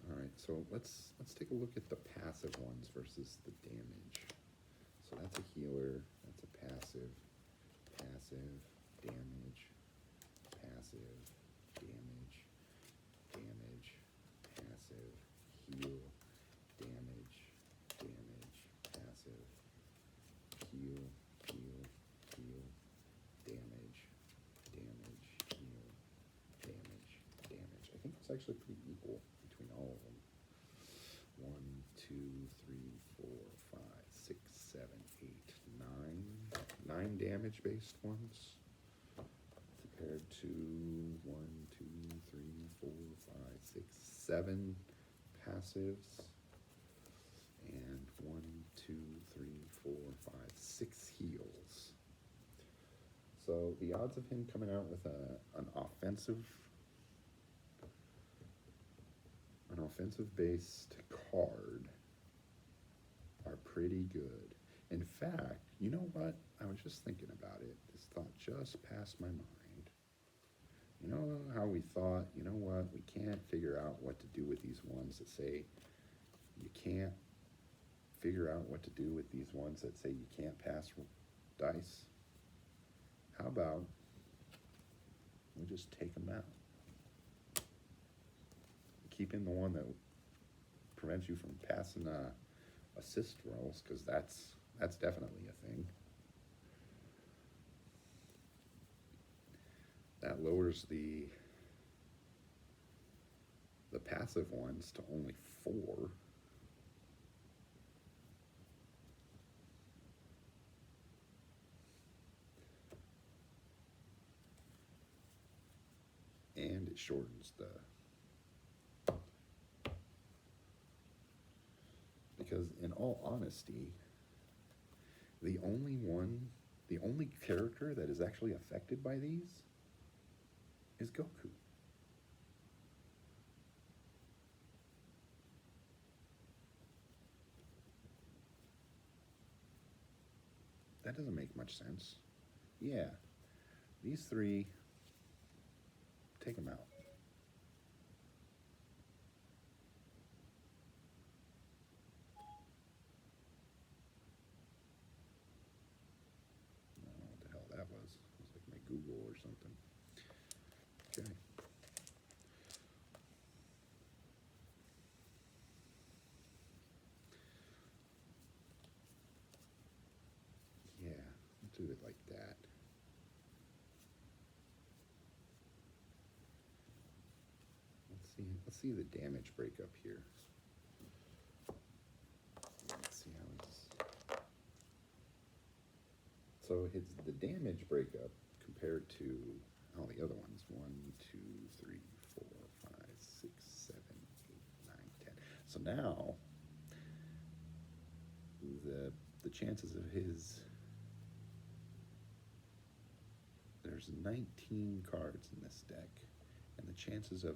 All right, so let's take a look at the passive ones versus the damage. So that's a healer, that's a passive, damage, passive, damage, passive, heal, damage, passive, heal, damage, heal, damage. I think it's actually pretty equal between all of them. 1, 2, 3, 4, 5, 6, 7, 8, 9 damage-based ones, compared to 1, 2, 3, 4, 5, 6, 7 passives, and 1, 2, 3, 4, 5, 6 heals. So the odds of him coming out with an offensive based card are pretty good. In fact, you know what? I was just thinking about it. This thought just passed my mind. You know how we thought, you know what, we can't figure out what to do with these ones that say you can't figure out what to do with these ones that say you can't pass dice? How about we just take them out? Keep in the one that prevents you from passing assist rolls, because that's definitely a thing. That lowers the passive ones to only 4. And it shortens because in all honesty, the only character that is actually affected by these is Goku. That doesn't make much sense. Yeah, these 3, take them out. I don't know what the hell that was. It was like my Google or something. Okay. Yeah, let's do it like that. Let's see the damage breakup here. Let's see how it's. So it's the damage breakup compared to all the other ones. 1, 2, 3, 4, 5, 6, 7, 8, 9, 10. So now the chances of his, there's 19 cards in this deck, and the chances of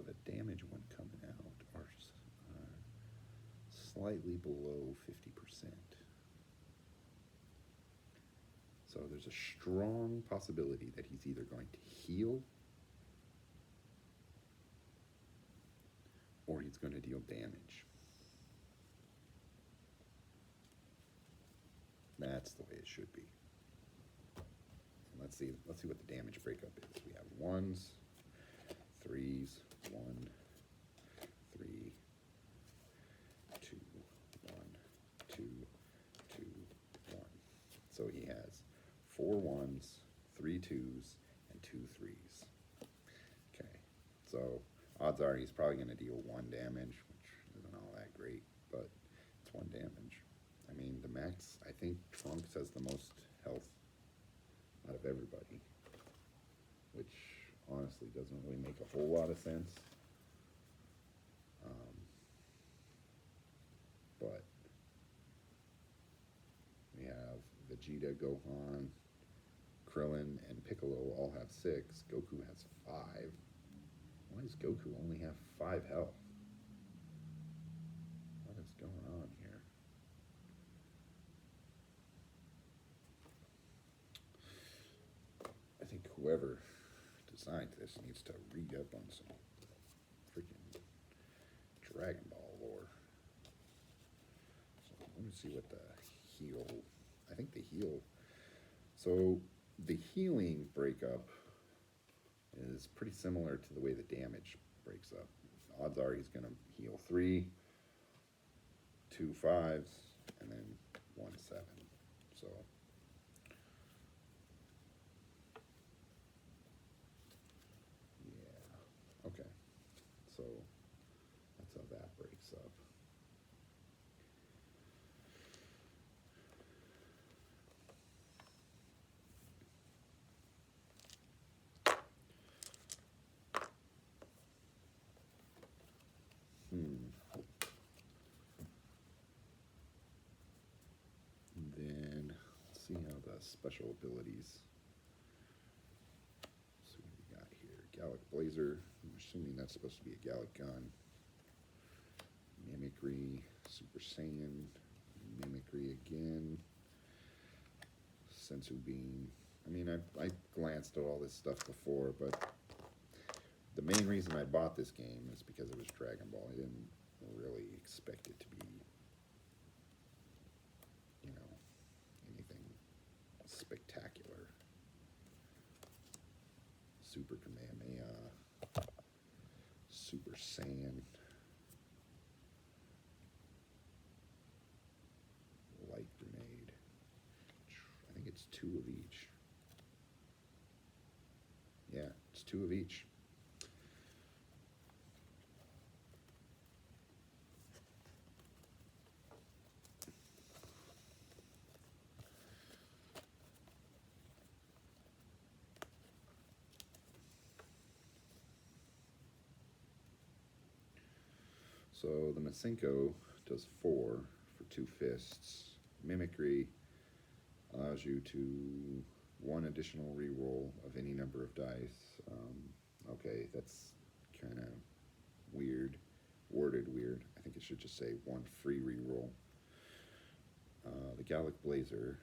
a damage one coming out are slightly below 50%. So there's a strong possibility that he's either going to heal or he's going to deal damage. That's the way it should be. And let's see what the damage breakup is. We have 1s, 3s, 1, 3, 2, 1, 2, 2, 1. So he has 4 1s, 3 2s, and 2 3s. Okay, so odds are he's probably going to deal 1 damage, which isn't all that great, but it's 1 damage. I mean, the max, I think Trunks has the most health out of everybody, which honestly doesn't really make a whole lot of sense. But we have Vegeta, Gohan, Krillin, and Piccolo all have 6. Goku has 5. Why does Goku only have 5 health? What is going on here? I think whoever designed this needs to read up on some freaking Dragon Ball lore. So let me see what the heal. I think the heal. So the healing breakup is pretty similar to the way the damage breaks up. Odds are he's going to heal 3, 2 5s, and then 1 7. So yeah, okay. So that's how that breaks up. Then special abilities. So what do we got here? Gallic Blazer. I'm assuming that's supposed to be a Gallic gun. Mimicry, Super Saiyan, Mimicry again, Sensu Bean. I mean, I glanced at all this stuff before, but the main reason I bought this game is because it was Dragon Ball. I didn't really expect it to be, you know, anything spectacular. Super Kamehameha, Super Saiyan, Light Grenade. I think it's 2 of each. Yeah, it's 2 of each. So the Masenko does 4 for 2 fists. Mimicry allows you to 1 additional reroll of any number of dice. Okay, that's kind of weird, worded weird. I think it should just say 1 free reroll. The Gallic Blazer,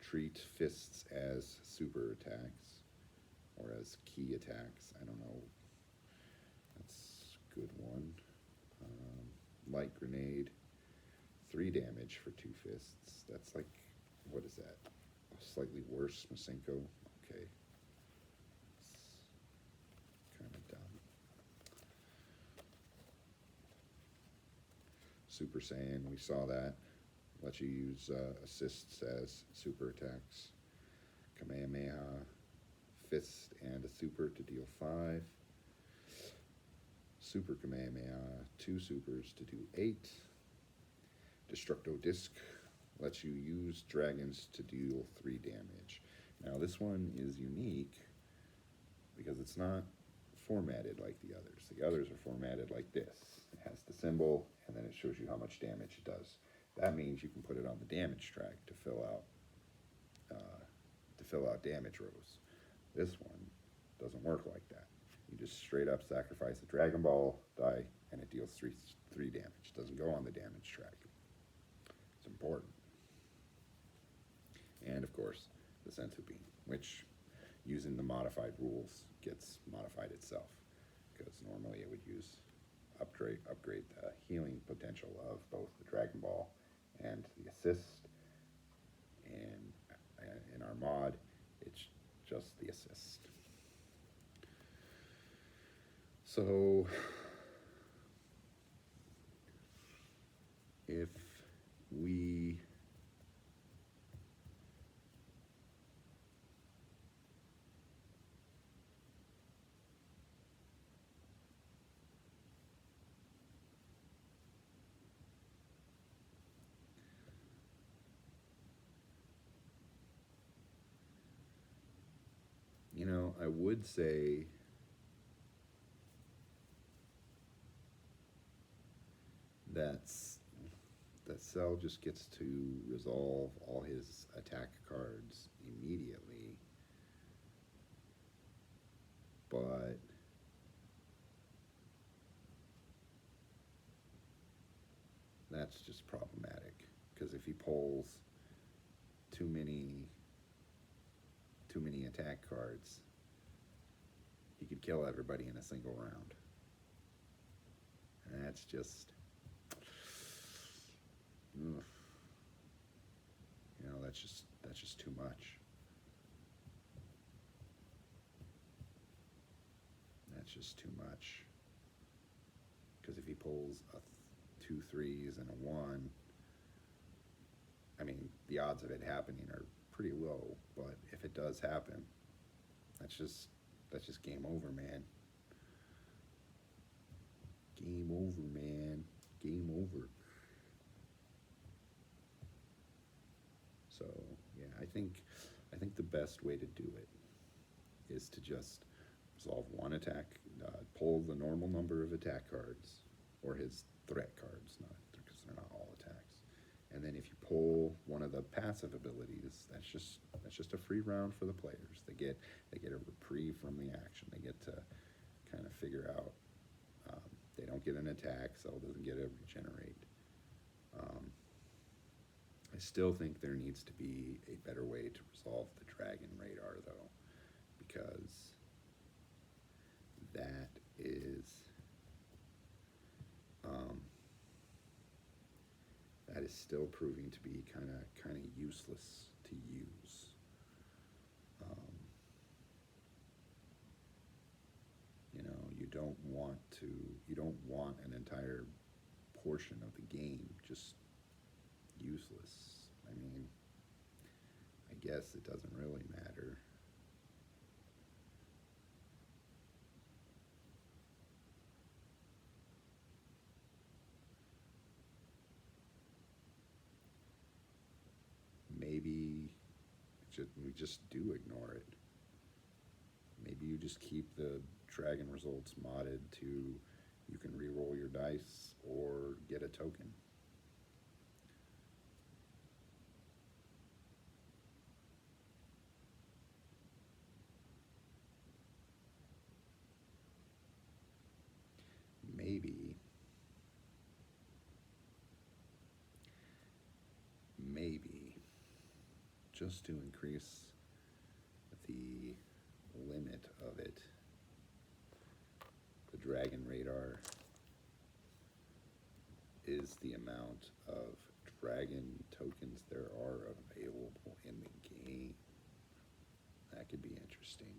treat fists as super attacks or as key attacks. I don't know. That's a good one. Light Grenade, 3 damage for 2 fists. That's like, what is that? A slightly worse Masenko. Okay. It's kind of dumb. Super Saiyan, we saw that. Let you use assists as super attacks. Kamehameha, fist and a super to deal 5. Super Kamehameha, 2 supers to do 8. Destructo Disc lets you use dragons to deal 3 damage. Now this one is unique because it's not formatted like the others. The others are formatted like this. It has the symbol and then it shows you how much damage it does. That means you can put it on the damage track to fill out damage rows. This one doesn't work like that. You just straight up sacrifice a Dragon Ball die and it deals 3 damage. It doesn't go on the damage track. It's important. And of course, the Sensu Bean, which using the modified rules gets modified itself, because normally it would use upgrade the healing potential of both the Dragon Ball and the assist. And in our mod, it's just the assist. So if we I would say that Cell just gets to resolve all his attack cards immediately, but that's just problematic, because if he pulls too many attack cards, he could kill everybody in a single round. And that's just, that's just too much. That's just too much. Because if he pulls 2 3s and a 1, I mean, the odds of it happening are pretty low, but if it does happen, that's just game over, man. Game over, man. Game over. So yeah, I think the best way to do it is to just resolve 1 attack, pull the normal number of attack cards, or his threat cards, not because they're not all attacks, And then if you pull one of the passive abilities, that's just a free round for the players. They get a reprieve from the action. They get to kind of figure out. They don't get an attack, so it doesn't get a regenerate. I still think there needs to be a better way to resolve the Dragon Radar, though, because that is still proving to be kind of useless to use. You know, you don't want an entire portion of the game just useless. I mean, I guess it doesn't really matter. Maybe we just do ignore it. Maybe you just keep the dragon results modded to you can re-roll your dice or get a token. Maybe just to increase the limit of it, the Dragon Radar is the amount of dragon tokens there are available in the game. That could be interesting.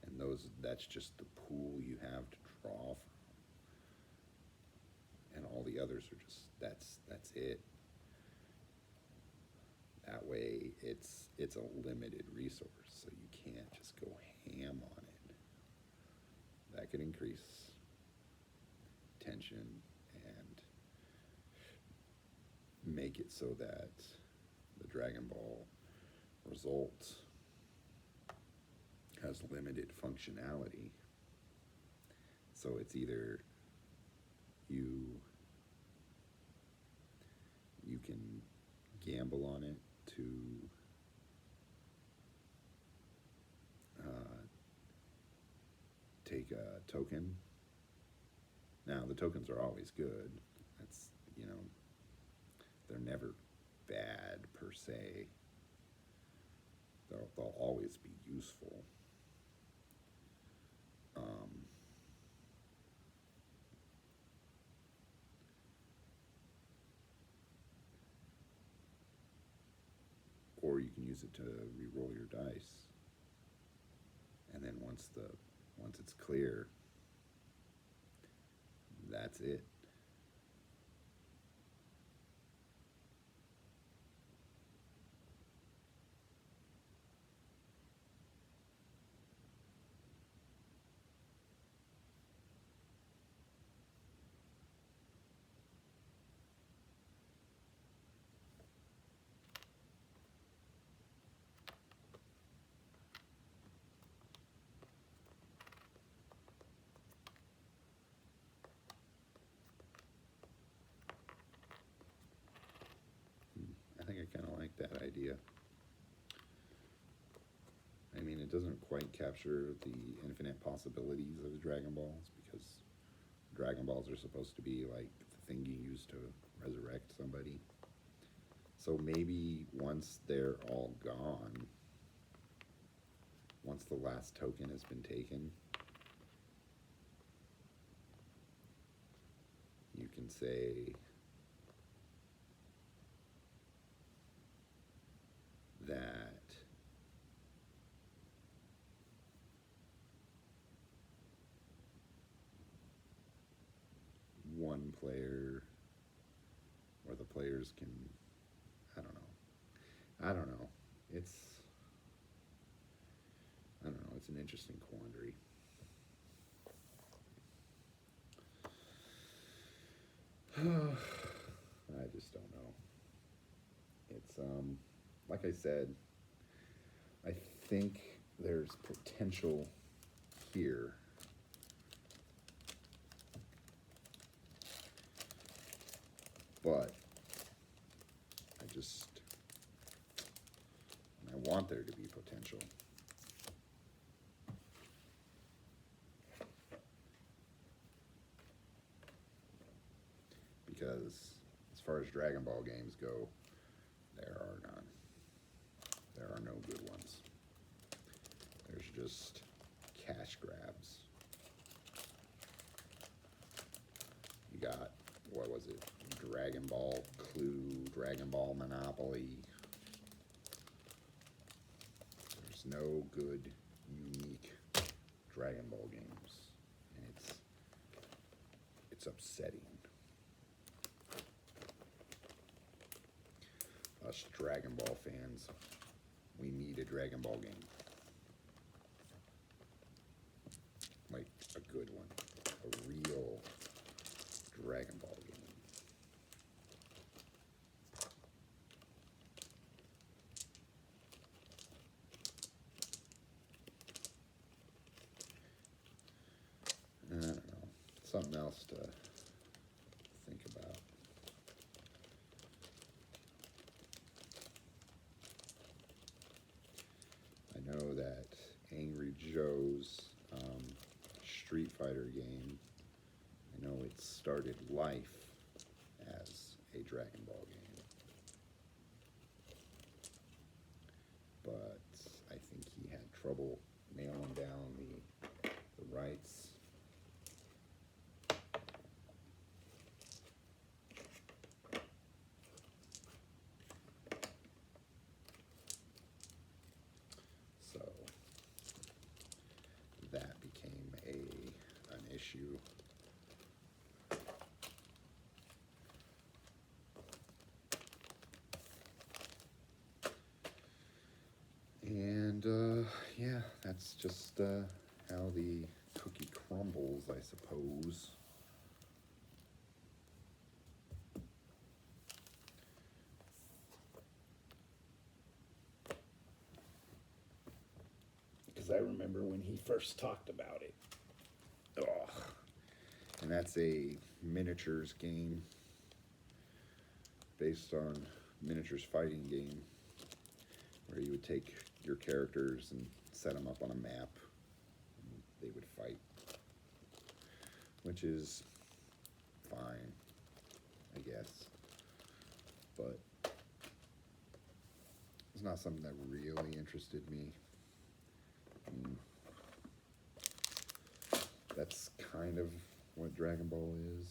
And that's just the pool you have to draw from. And all the others are just that's it. That way it's a limited resource, so you can't just go ham on it. That could increase tension and make it so that the Dragon Ball result has limited functionality. So it's either you can gamble on it to take a token. Now the tokens are always good. That's, you know, they're never bad per se. They'll always be useful. Or you can use it to re-roll your dice, and then once it's clear, that's it. I think I kind of like that idea. I mean, it doesn't quite capture the infinite possibilities of the Dragon Balls, because Dragon Balls are supposed to be like the thing you use to resurrect somebody. So maybe once they're all gone, once the last token has been taken, you can say that one player or the players can, I don't know. It's an interesting quandary. I just don't know. It's like I said, I think there's potential here but I want there to be potential. Because as far as Dragon Ball games go, there are none. There are no good ones. There's just cash grabs. You got, what was it? Dragon Ball Clue, Dragon Ball Monopoly. There's no good, unique Dragon Ball games. And it's upsetting. Us Dragon Ball fans, we need a Dragon Ball game. Like a good one. A real Dragon Ball game. I don't know. Something else to think about. I know that Angry Joe's Street Fighter game, I know it started life as a Dragon Ball game. But I think he had trouble nailing down the rights. So that became an issue. And yeah, that's just how the cookie crumbles, I suppose. Because I remember when he first talked about it. Ugh. And that's a miniatures game based on miniatures fighting game where you would take your characters and set them up on a map and they would fight, which is fine, I guess, but it's not something that really interested me. That's kind of what Dragon Ball is.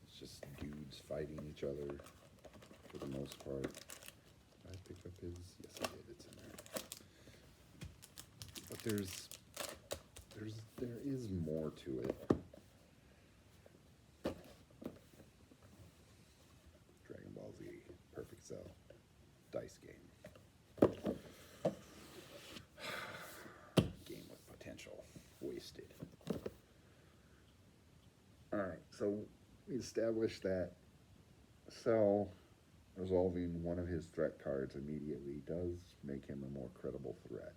It's just dudes fighting each other for the most part. Did I pick up his? Yes, I did. It's in there. But there is more to it. Dragon Ball Z, Perfect Cell, dice game. Game with potential, wasted. Alright, so we established that Cell resolving one of his threat cards immediately does make him a more credible threat.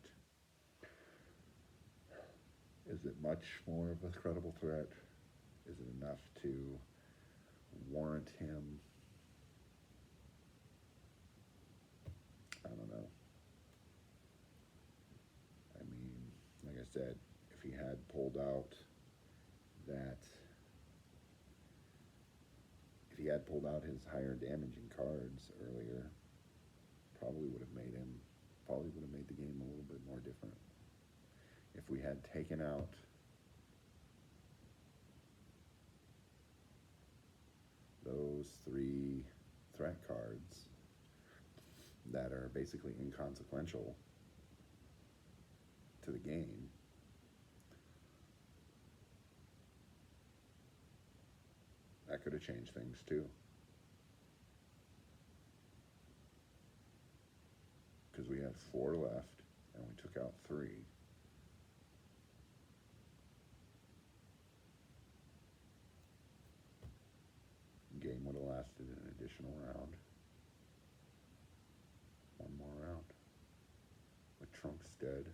Is it much more of a credible threat? Is it enough to warrant him? I don't know. I mean, like I said, if he had pulled out his higher damaging cards earlier, probably would have made the game a little bit more different. If we had taken out those 3 threat cards that are basically inconsequential to the game, that could have changed things too. Because we had 4 left and we took out 3. Game would have lasted an additional round. 1 more round. With Trunks dead.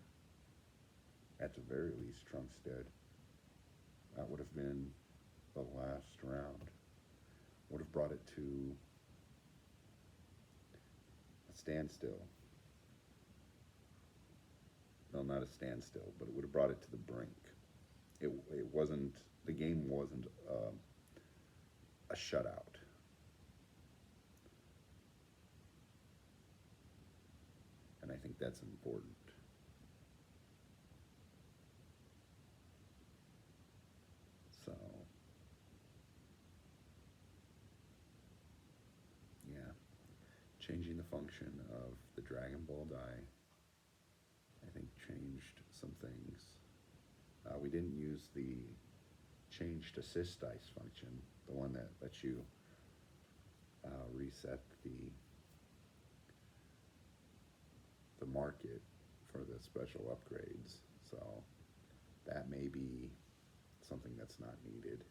At the very least, Trunks dead. That would have been the last round. Would have brought it to a standstill. No, not a standstill, but it would have brought it to the brink. It wasn't, the game wasn't a shutout. And I think that's important. So, yeah, changing the function of the Dragon Ball die, I think, changed some things. We didn't use the changed assist dice function, the one that lets you reset the market for the special upgrades. So that may be something that's not needed.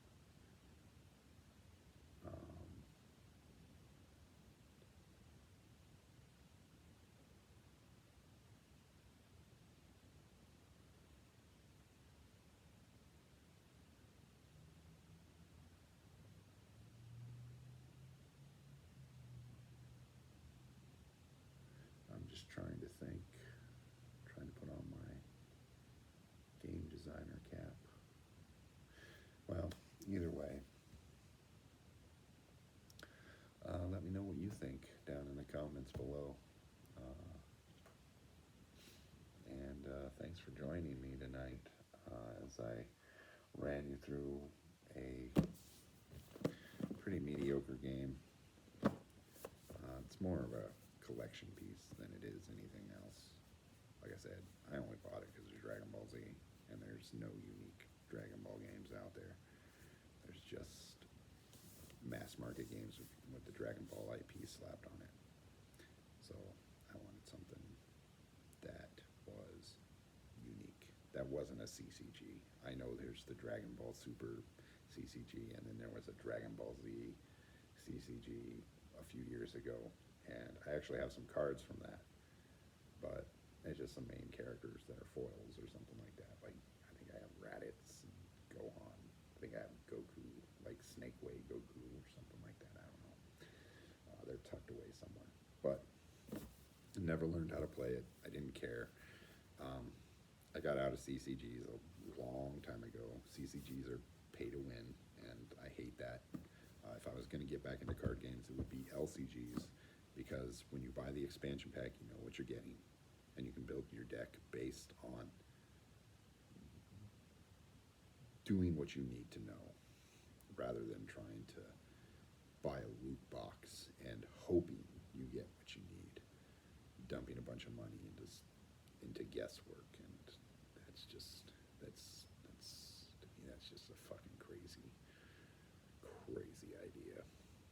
I'm just trying to think, trying to put on my game designer cap. Well, either way, let me know what you think down in the comments below. And thanks for joining me tonight as I ran you through a pretty mediocre game. It's more of a collection piece than it is anything else. Like I said, I only bought it because there's Dragon Ball Z, and there's no unique Dragon Ball games out there. There's just mass market games with the Dragon Ball IP slapped on it. So I wanted something that was unique. That wasn't a CCG. I know there's the Dragon Ball Super CCG, and then there was a Dragon Ball Z CCG a few years ago, and I actually have some cards from that, but it's just some main characters that are foils or something like that. Like, I think I have Raditz and Gohan. I think I have Goku, like Snake Way Goku or something like that. I don't know. They're tucked away somewhere, but I never learned how to play it. I didn't care. I got out of CCGs a long time ago. CCGs are pay to win, and I hate that. If I was going to get back into card games, it would be LCGs, because when you buy the expansion pack, you know what you're getting, and you can build your deck based on doing what you need to know, rather than trying to buy a loot box and hoping you get what you need, dumping a bunch of money into guesswork, and that's just to me, that's just a fucking crazy idea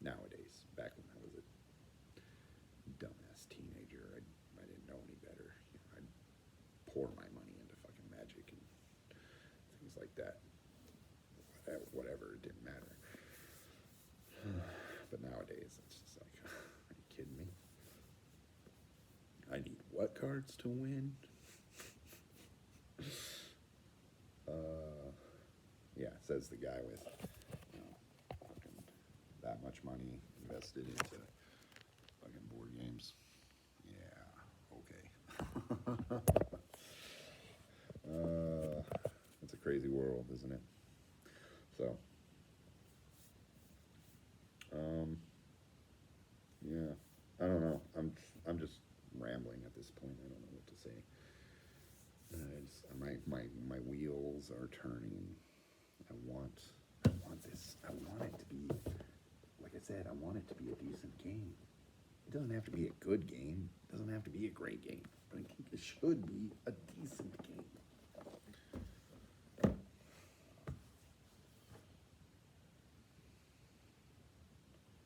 nowadays. Back when I was a dumbass teenager, I didn't know any better. You know, I'd pour my money into fucking Magic and things like that. Whatever, it didn't matter. But nowadays, it's just like, are you kidding me? I need what cards to win? Yeah, says the guy with, you know, fucking that much money invested into fucking board games. Yeah, okay. It's a crazy world, isn't it? So, yeah, I don't know. I'm just rambling at this point. I don't know what to say. My wheels are turning. I want this. I want it to be, like I said, I want it to be a decent game. It doesn't have to be a good game. It doesn't have to be a great game. But I think it should be a decent game.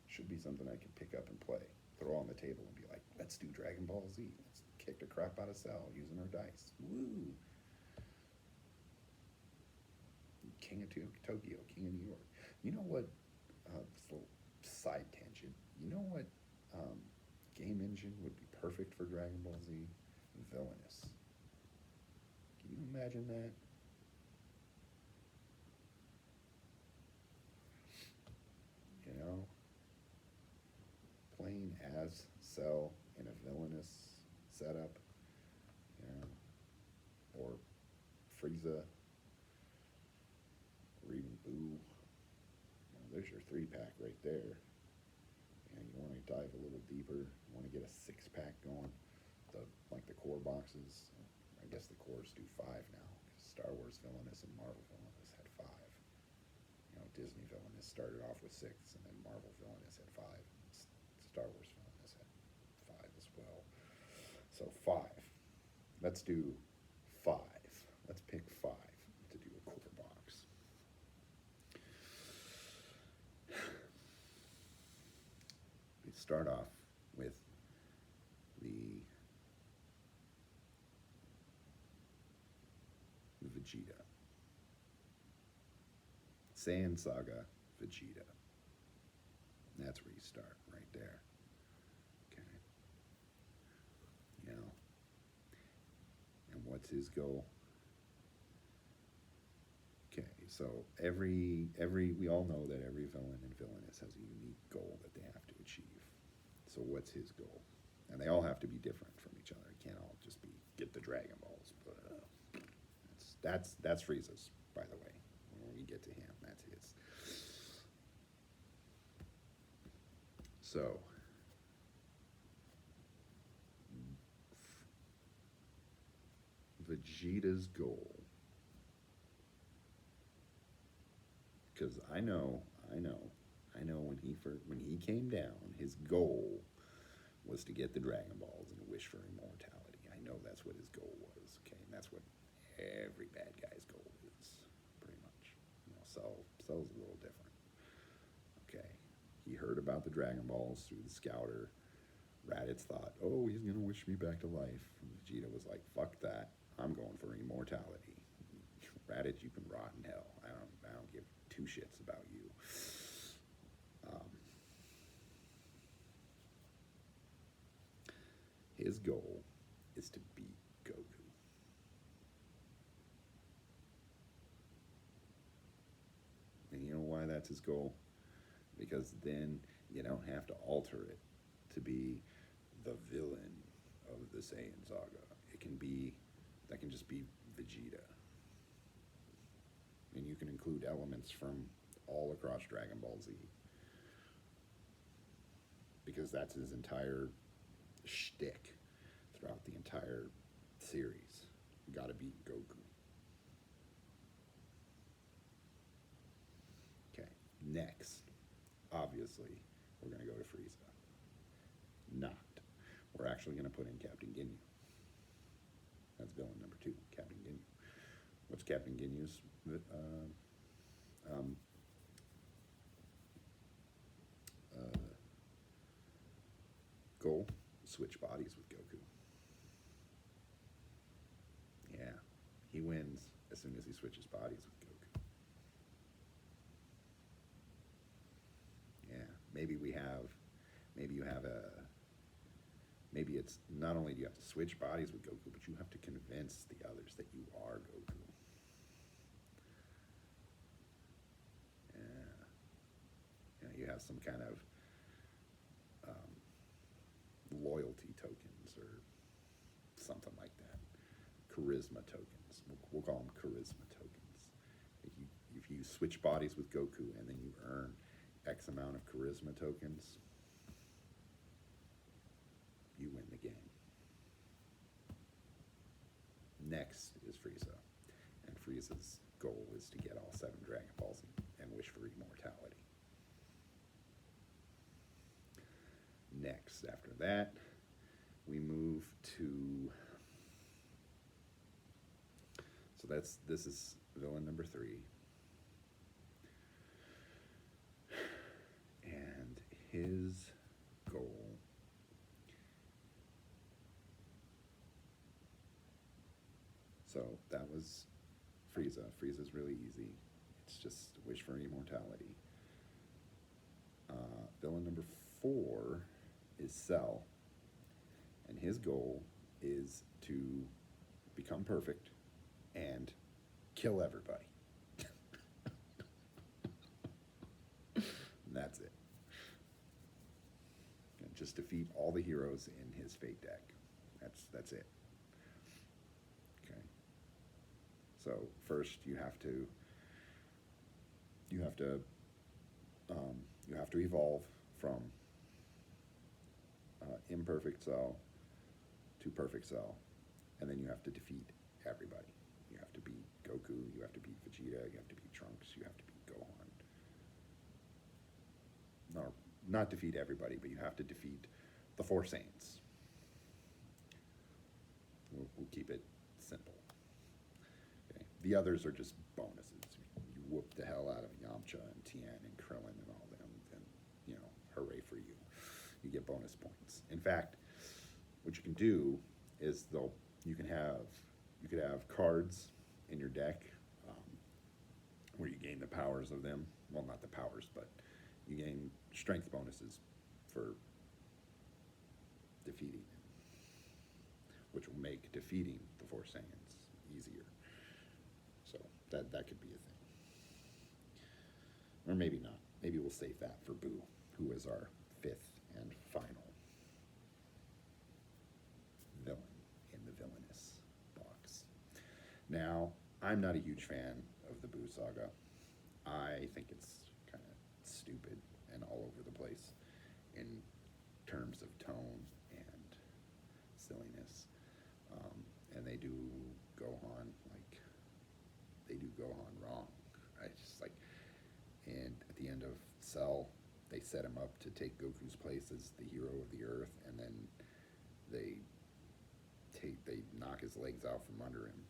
Should be something I can pick up and play, throw on the table and be like, let's do Dragon Ball Z. Let's kick the crap out of Cell using our dice. Woo! King of Tokyo, King of New York. You know what, this little side tangent, you know what game engine would be perfect for Dragon Ball Z? Villainous. Can you imagine that? Cell in a villainous setup, you know, or Frieza, or even Boo. You know, there's your 3-pack right there. And you want to dive a little deeper, you want to get a 6-pack going. Like the core boxes, I guess the cores do 5 now, because Star Wars Villainous and Marvel Villainous had 5. You know, Disney Villainous started off with 6, and then Marvel Villainous had 5. Star Wars Villainous had 5 as well. So 5. Let's do 5. Let's pick 5 to do a core box. We start off with the Vegeta. Saiyan Saga Vegeta. That's where you start, right there. Okay. You know. And what's his goal? Okay, so every we all know that every villain and villainess has a unique goal that they have to achieve. So what's his goal? And they all have to be different from each other. It can't all just be get the Dragon Balls. But that's Frieza's, by the way. When we get to him, that's his. So Vegeta's goal, because I know when he came down, his goal was to get the Dragon Balls and wish for immortality. I know that's what his goal was. Okay, and that's what every bad guy's goal is, pretty much. You know, Cell's a little different. Okay, he heard about the Dragon Balls through the Scouter. Raditz thought, oh, he's gonna wish me back to life. And Vegeta was like, fuck that. I'm going for immortality. Raditz, you can rot in hell. I don't give 2 shits about you. His goal is to beat Goku. And you know why that's his goal? Because then you don't have to alter it to be the villain of the Saiyan Saga. That can just be Vegeta. And you can include elements from all across Dragon Ball Z. Because that's his entire shtick throughout the entire series. You gotta beat Goku. Okay, next, obviously, we're gonna go to Frieza. Not. We're actually gonna put in Captain Ginyu. That's villain number 2, Captain Ginyu. What's Captain Ginyu's goal? Switch bodies with Goku. Yeah, he wins as soon as he switches bodies with Goku. Yeah, maybe it's not only do you have to switch bodies with Goku, but you have to convince the others that you are Goku. Yeah. You know, you have some kind of loyalty tokens or something like that. Charisma tokens. We'll call them charisma tokens. If you switch bodies with Goku and then you earn X amount of charisma tokens, you win the game. Next is Frieza. And Frieza's goal is to get all 7 Dragon Balls and wish for immortality. Next, after that, we move to... So this is villain number 3. And his goal... So that was Frieza. Frieza's really easy. It's just wish for immortality. Villain number 4 is Cell. And his goal is to become perfect and kill everybody. And that's it. And just defeat all the heroes in his fate deck. That's it. Okay. So first you have to evolve from imperfect cell to perfect cell, and then you have to defeat everybody. You have to beat Goku, you have to beat Vegeta, you have to beat Trunks, you have to beat Gohan. No, not defeat everybody, but you have to defeat the four Saiyans. We'll keep it simple. Okay. The others are just bonuses. You whoop the hell out of Yamcha and Tien and Krillin and all them, and hooray for you. You get bonus points. In fact, what you can do is you could have cards in your deck where you gain the powers of them. Well, not the powers, but you gain strength bonuses for defeating them, which will make defeating the four Saiyans easier. So that could be a thing. Or maybe not. Maybe we'll save that for Boo, who is our fifth and final villain in the villainous box. Now, I'm not a huge fan of the Boo saga. I think it's kind of stupid and all over the place in terms of tone and silliness. And they do Gohan wrong. I just like, and at the end of Cell, they set him up to take Goku's place as the hero of the Earth, and then they knock his legs out from under him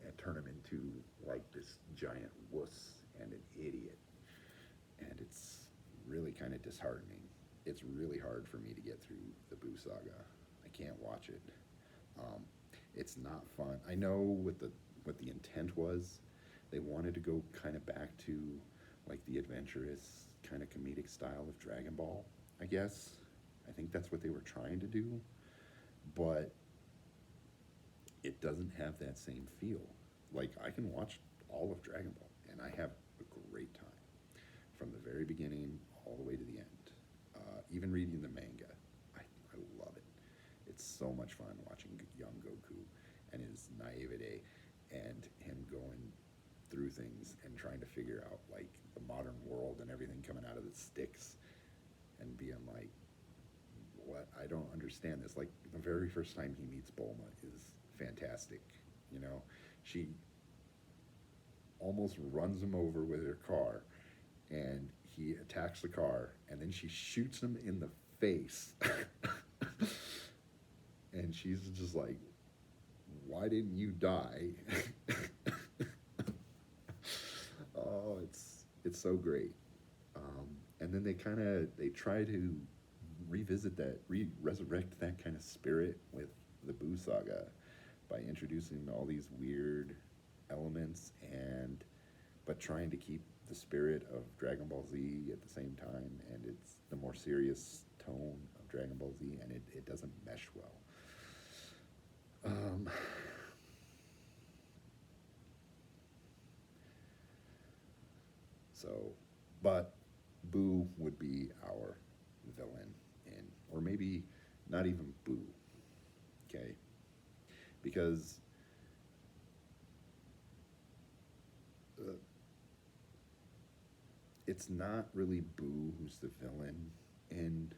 and turn him into like this giant wuss and an idiot. And it's really kind of disheartening. It's really hard for me to get through the Boo saga. I can't watch it. It's not fun. I know what the intent was. They wanted to go kind of back to like the adventurous kind of comedic style of Dragon Ball, I guess. I think that's what they were trying to do, but it doesn't have that same feel. Like, I can watch all of Dragon Ball and I have a great time from the very beginning all the way to the end. Even reading the manga, I love it. It's so much fun watching young Goku and his naivete and him going through things and trying to figure out like the modern world and everything coming out of the sticks and being like, what? I don't understand this. Like, the very first time he meets Bulma is fantastic. She almost runs him over with her car, and he attacks the car, and then she shoots him in the face. And she's just like, why didn't you die? Oh, it's so great. And then they try to resurrect that kind of spirit with the Boo saga by introducing all these weird elements but trying to keep the spirit of Dragon Ball Z at the same time, and it's the more serious tone of Dragon Ball Z, and it doesn't mesh well. But Boo would be our villain or maybe not even Boo, okay? Because it's not really Boo who's the villain in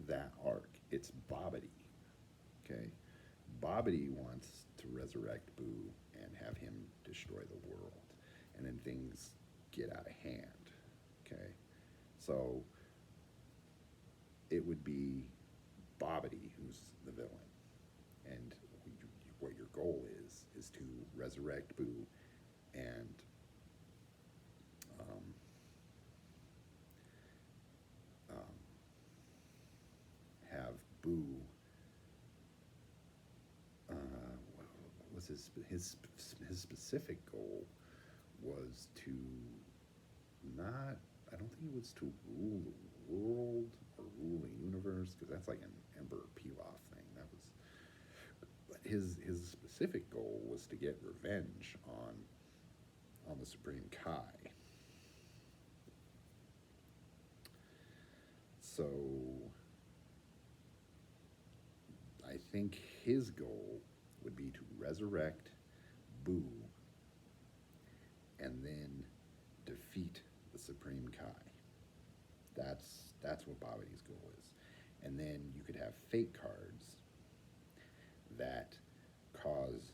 that arc. It's Babidi, okay? Babidi wants to resurrect Boo and have him destroy the world, and then things get out of hand, okay? So it would be Babidi who's the villain, and what your goal is to resurrect Boo and have Boo. What was his specific goal? Was to not. I don't think it was to rule the world or rule the universe, because that's like an Emperor Pilaf thing. That was. But his specific goal was to get revenge on the Supreme Kai. So think his goal would be to resurrect Boo and then defeat the Supreme Kai. That's what Babidi's goal is. And then you could have fate cards that cause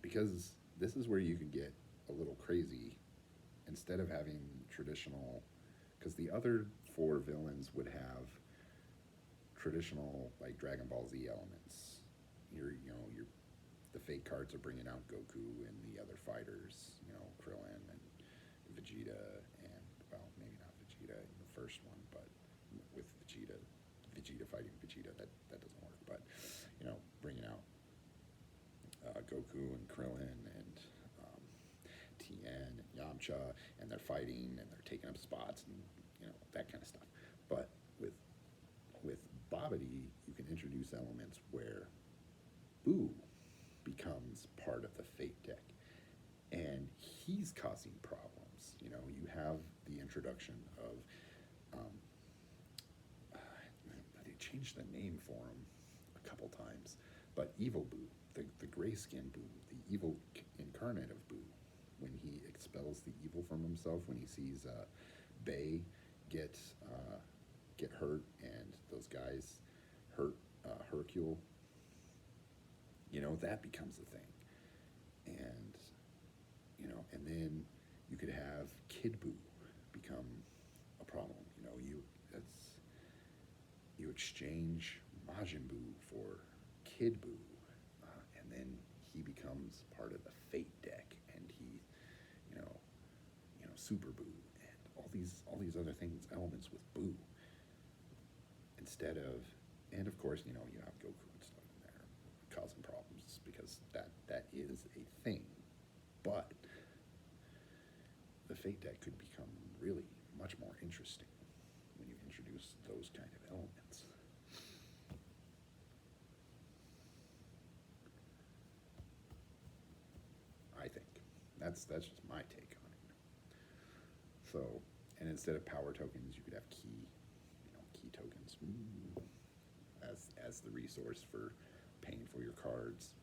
because this is where you could get a little crazy. Instead of having traditional, because the other four villains would have traditional like Dragon Ball Z elements. The fake cards are bringing out Goku and the other fighters, Krillin and Vegeta, and well, maybe not Vegeta in the first one, but with Vegeta fighting Vegeta, that doesn't work. But bringing out Goku and Krillin and Tien and Yamcha, and they're fighting and they're taking up spots and that kind of stuff. But with Babidi, you can introduce elements where Boo becomes part of the fate deck, and he's causing problems. You have the introduction of they changed the name for him a couple times, but Evil Boo, the gray skin Boo, the evil incarnate of Boo, when he expels the evil from himself, when he sees Bay get hurt and those guys hurt Hercule, that becomes a thing. And then you could have Kid Boo become a problem. You exchange Majin Buu for Kid Buu, and then he becomes part of the Fate deck, and he, Super Buu, and all these other things, elements with Buu. Instead of, and of course, you have Goku and stuff in there causing problems because that is a thing, but the Fate deck could become really much more interesting when you introduce those kind of elements. I think that's just my take on it. So, and instead of power tokens, you could have key tokens as the resource for paying for your cards.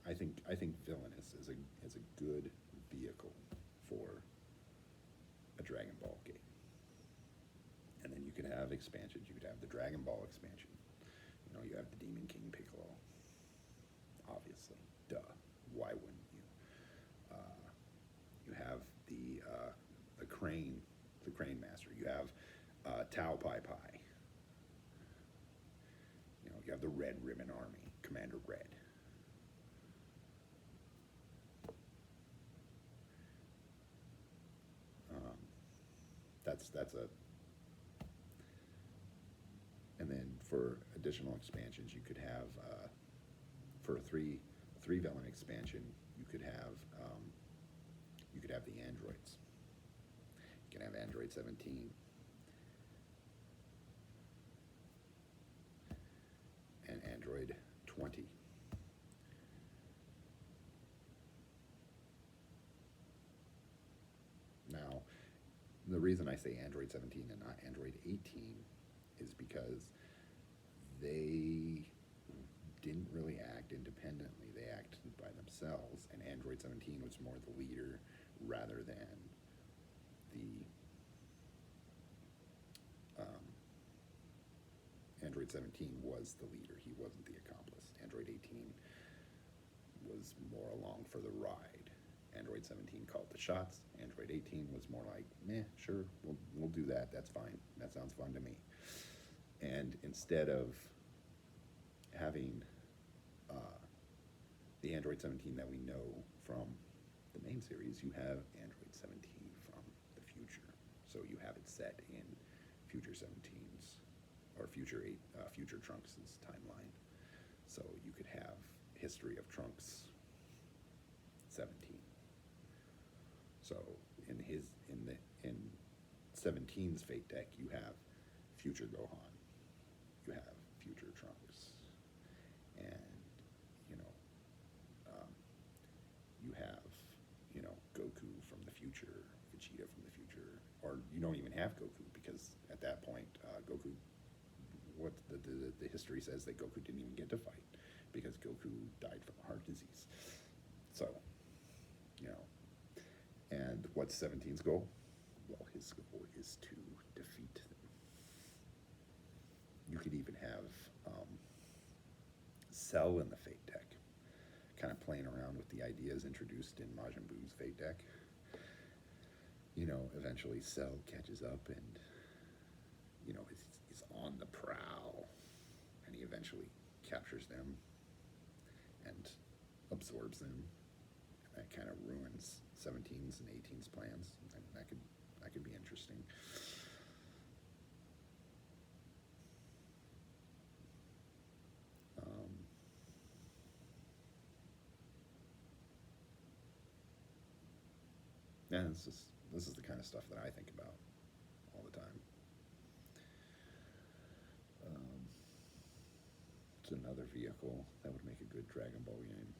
I think Villainous is a good vehicle for a Dragon Ball game. And then you could have expansions. You could have the Dragon Ball expansion. You have the Demon King Piccolo. Obviously, duh. Why wouldn't you? You have the Crane Master. You have Tao Pai Pai. You have the Red Ribbon Army, Commander Red. That's a, and then for additional expansions, you could have for a three villain expansion, you could have the androids. You can have Android 17 and Android 20. Now, the reason I say Android 17 and not Android 18 is because they didn't really act independently. They acted by themselves, and Android 17 was more the leader rather than the Android 17 was the leader. He wasn't the accomplice. Android 18 was more along for the ride. Android 17 called the shots. Android 18 was more like, meh, sure, we'll do that. That's fine. That sounds fun to me. And instead of having the Android 17 that we know from the main series, you have Android 17 from the future. So you have it set in future 17's or future Trunks' timeline. So you could have history of Trunks 17. So in 17's Fate deck, you have future Gohan, you have future Trunks, and you have Goku from the future, Vegeta from the future, or you don't even have Goku because at that point Goku what the history says that Goku didn't even get to fight because Goku died from heart disease. So, you know, and what's 17's goal? Well, his goal is to defeat them. You could even have Cell in the Fate deck, kind of playing around with the ideas introduced in Majin Buu's Fate deck. You know, eventually Cell catches up and, you know, is on the prowl, and he eventually captures them and absorbs them. And that kind of ruins 17's and 18's plans. And that could be interesting. Yeah, this is the kind of stuff that I think about all the time. It's another vehicle that would make a good Dragon Ball game.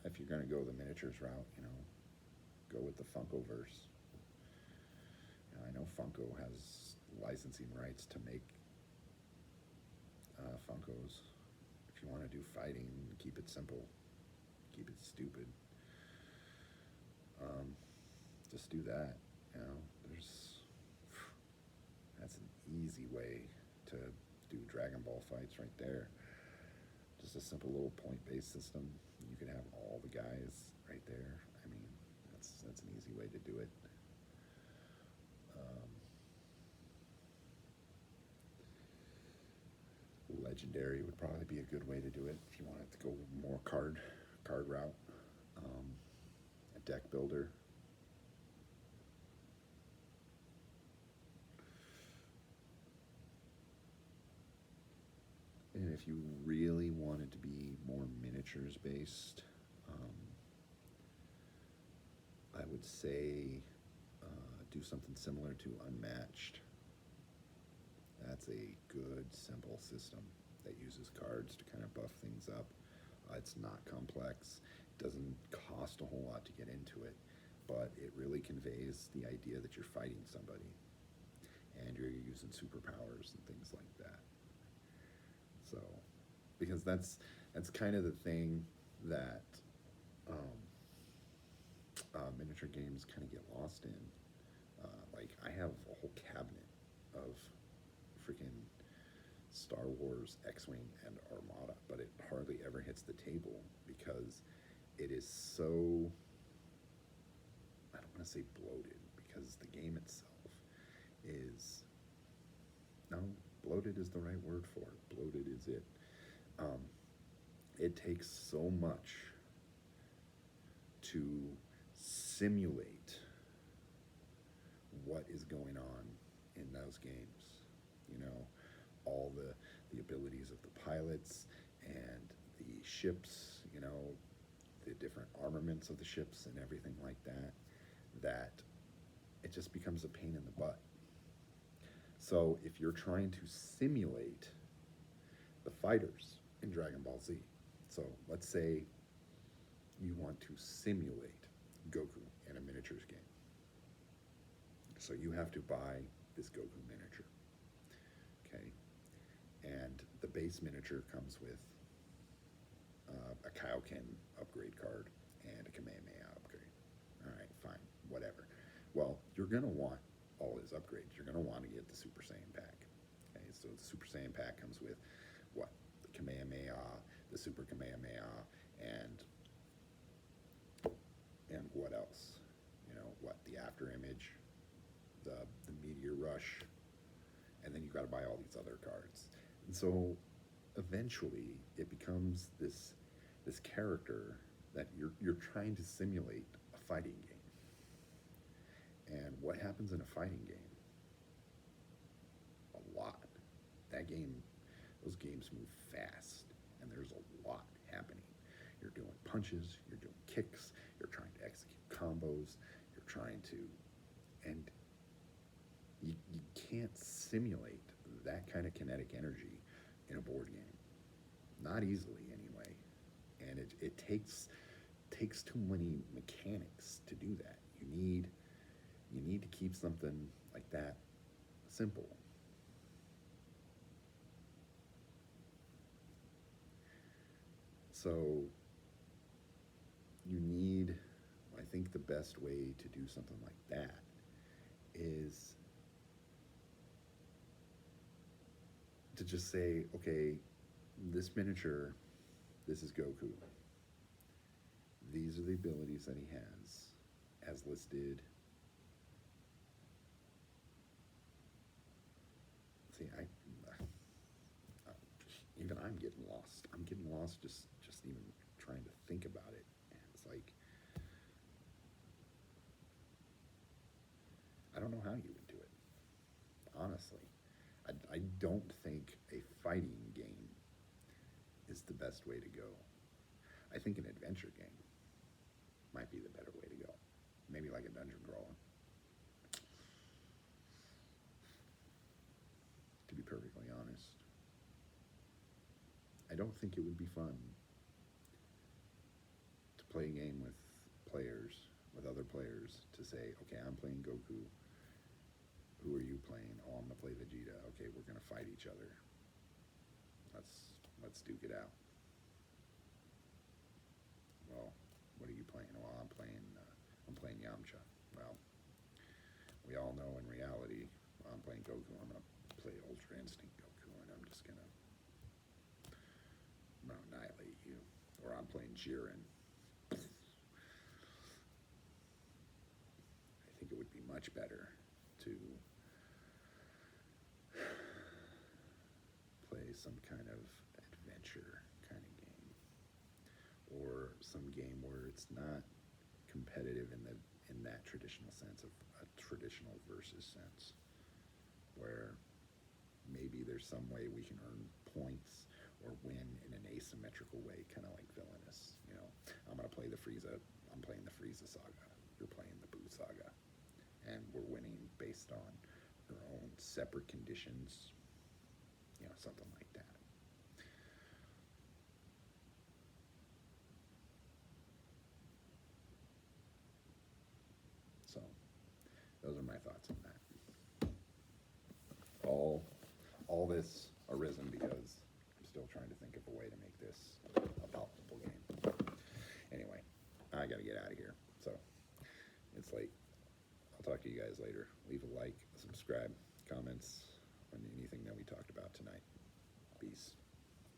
If you're going to go the miniatures route, you know, go with the Funkoverse. Now, I know Funko has licensing rights to make Funkos. If you want to do fighting, keep it simple, keep it stupid. Just do that. You know, that's an easy way to do Dragon Ball fights right there. Just a simple little point-based system. You can have all the guys right there. I mean, that's an easy way to do it. Legendary would probably be a good way to do it if you wanted to go more card route. A deck builder. And if you really wanted to be more miniatures based, I would say do something similar to Unmatched. That's a good, simple system that uses cards to kind of buff things up. It's not complex. It doesn't cost a whole lot to get into it, but it really conveys the idea that you're fighting somebody and you're using superpowers and things like that. So, because that's kind of the thing that miniature games kind of get lost in. Like, I have a whole cabinet of freaking Star Wars X-Wing and Armada, but it hardly ever hits the table because it is so, I don't want to say bloated, because the game itself is, no, bloated is the right word for it. Bloated is it. It takes so much to simulate what is going on in those games. You know, all the abilities of the pilots and the ships, you know, the different armaments of the ships and everything like that, that it just becomes a pain in the butt. So if you're trying to simulate the fighters in Dragon Ball Z, so let's say you want to simulate Goku in a miniatures game. So you have to buy this Goku miniature, okay? And the base miniature comes with a Kaioken upgrade card and a Kamehameha upgrade. All right, fine, whatever. Well, you're going to want all his upgrades. You're going to want to get the Super Saiyan pack. Okay, so the Super Saiyan pack comes with what? The Kamehameha, the Super Kamehameha, and what else? You know, what? The After Image, the Meteor Rush, and then you've got to buy all these other cards. And so eventually it becomes this character that you're trying to simulate a fighting game. And what happens in a fighting game? A lot. Those games move fast, and there's a lot happening. You're doing punches, you're doing kicks, you're trying to execute combos, you're trying to, and you can't simulate that kind of kinetic energy in a board game. Not easily, anyway. And it takes takes too many mechanics to do that. You need to keep something like that simple. So you need, I think the best way to do something like that is to just say, okay, this miniature, this is Goku. These are the abilities that he has, as listed. See, even I'm getting lost. I'm getting lost just even trying to think about it. And it's like, I don't know how you would do it, honestly. I don't think a fighting game is the best way to go. I think an adventure game might be the better way to go. Maybe like a dungeon crawler. To be perfectly honest, I don't think it would be fun to play a game with other players, to say, okay, I'm playing Goku. Who are you playing? Oh, I'm gonna play Vegeta. Okay, we're gonna fight each other. Let's duke it out. Well, what are you playing? Well, I'm playing Yamcha. Well, we all know in reality, well, I'm playing Goku. I'm gonna play Ultra Instinct Goku, and I'm gonna annihilate you. Or I'm playing Jiren. I think it would be much better to play some kind of adventure kind of game, or some game where it's not competitive in that traditional sense of a traditional versus sense, where maybe there's some way we can earn points or win in an asymmetrical way, kind of like Villainous. You know, I'm playing the Frieza saga. You're playing the Buu saga, and we're winning based on our own separate conditions. You know, something like that. So, those are my thoughts on that. All this arisen because I'm still trying to think of a way to make this a palatable game. Anyway, I gotta get out of here. So, it's late. I'll talk to you guys later. Leave a like, subscribe, comments on anything that we talked about tonight. Peace.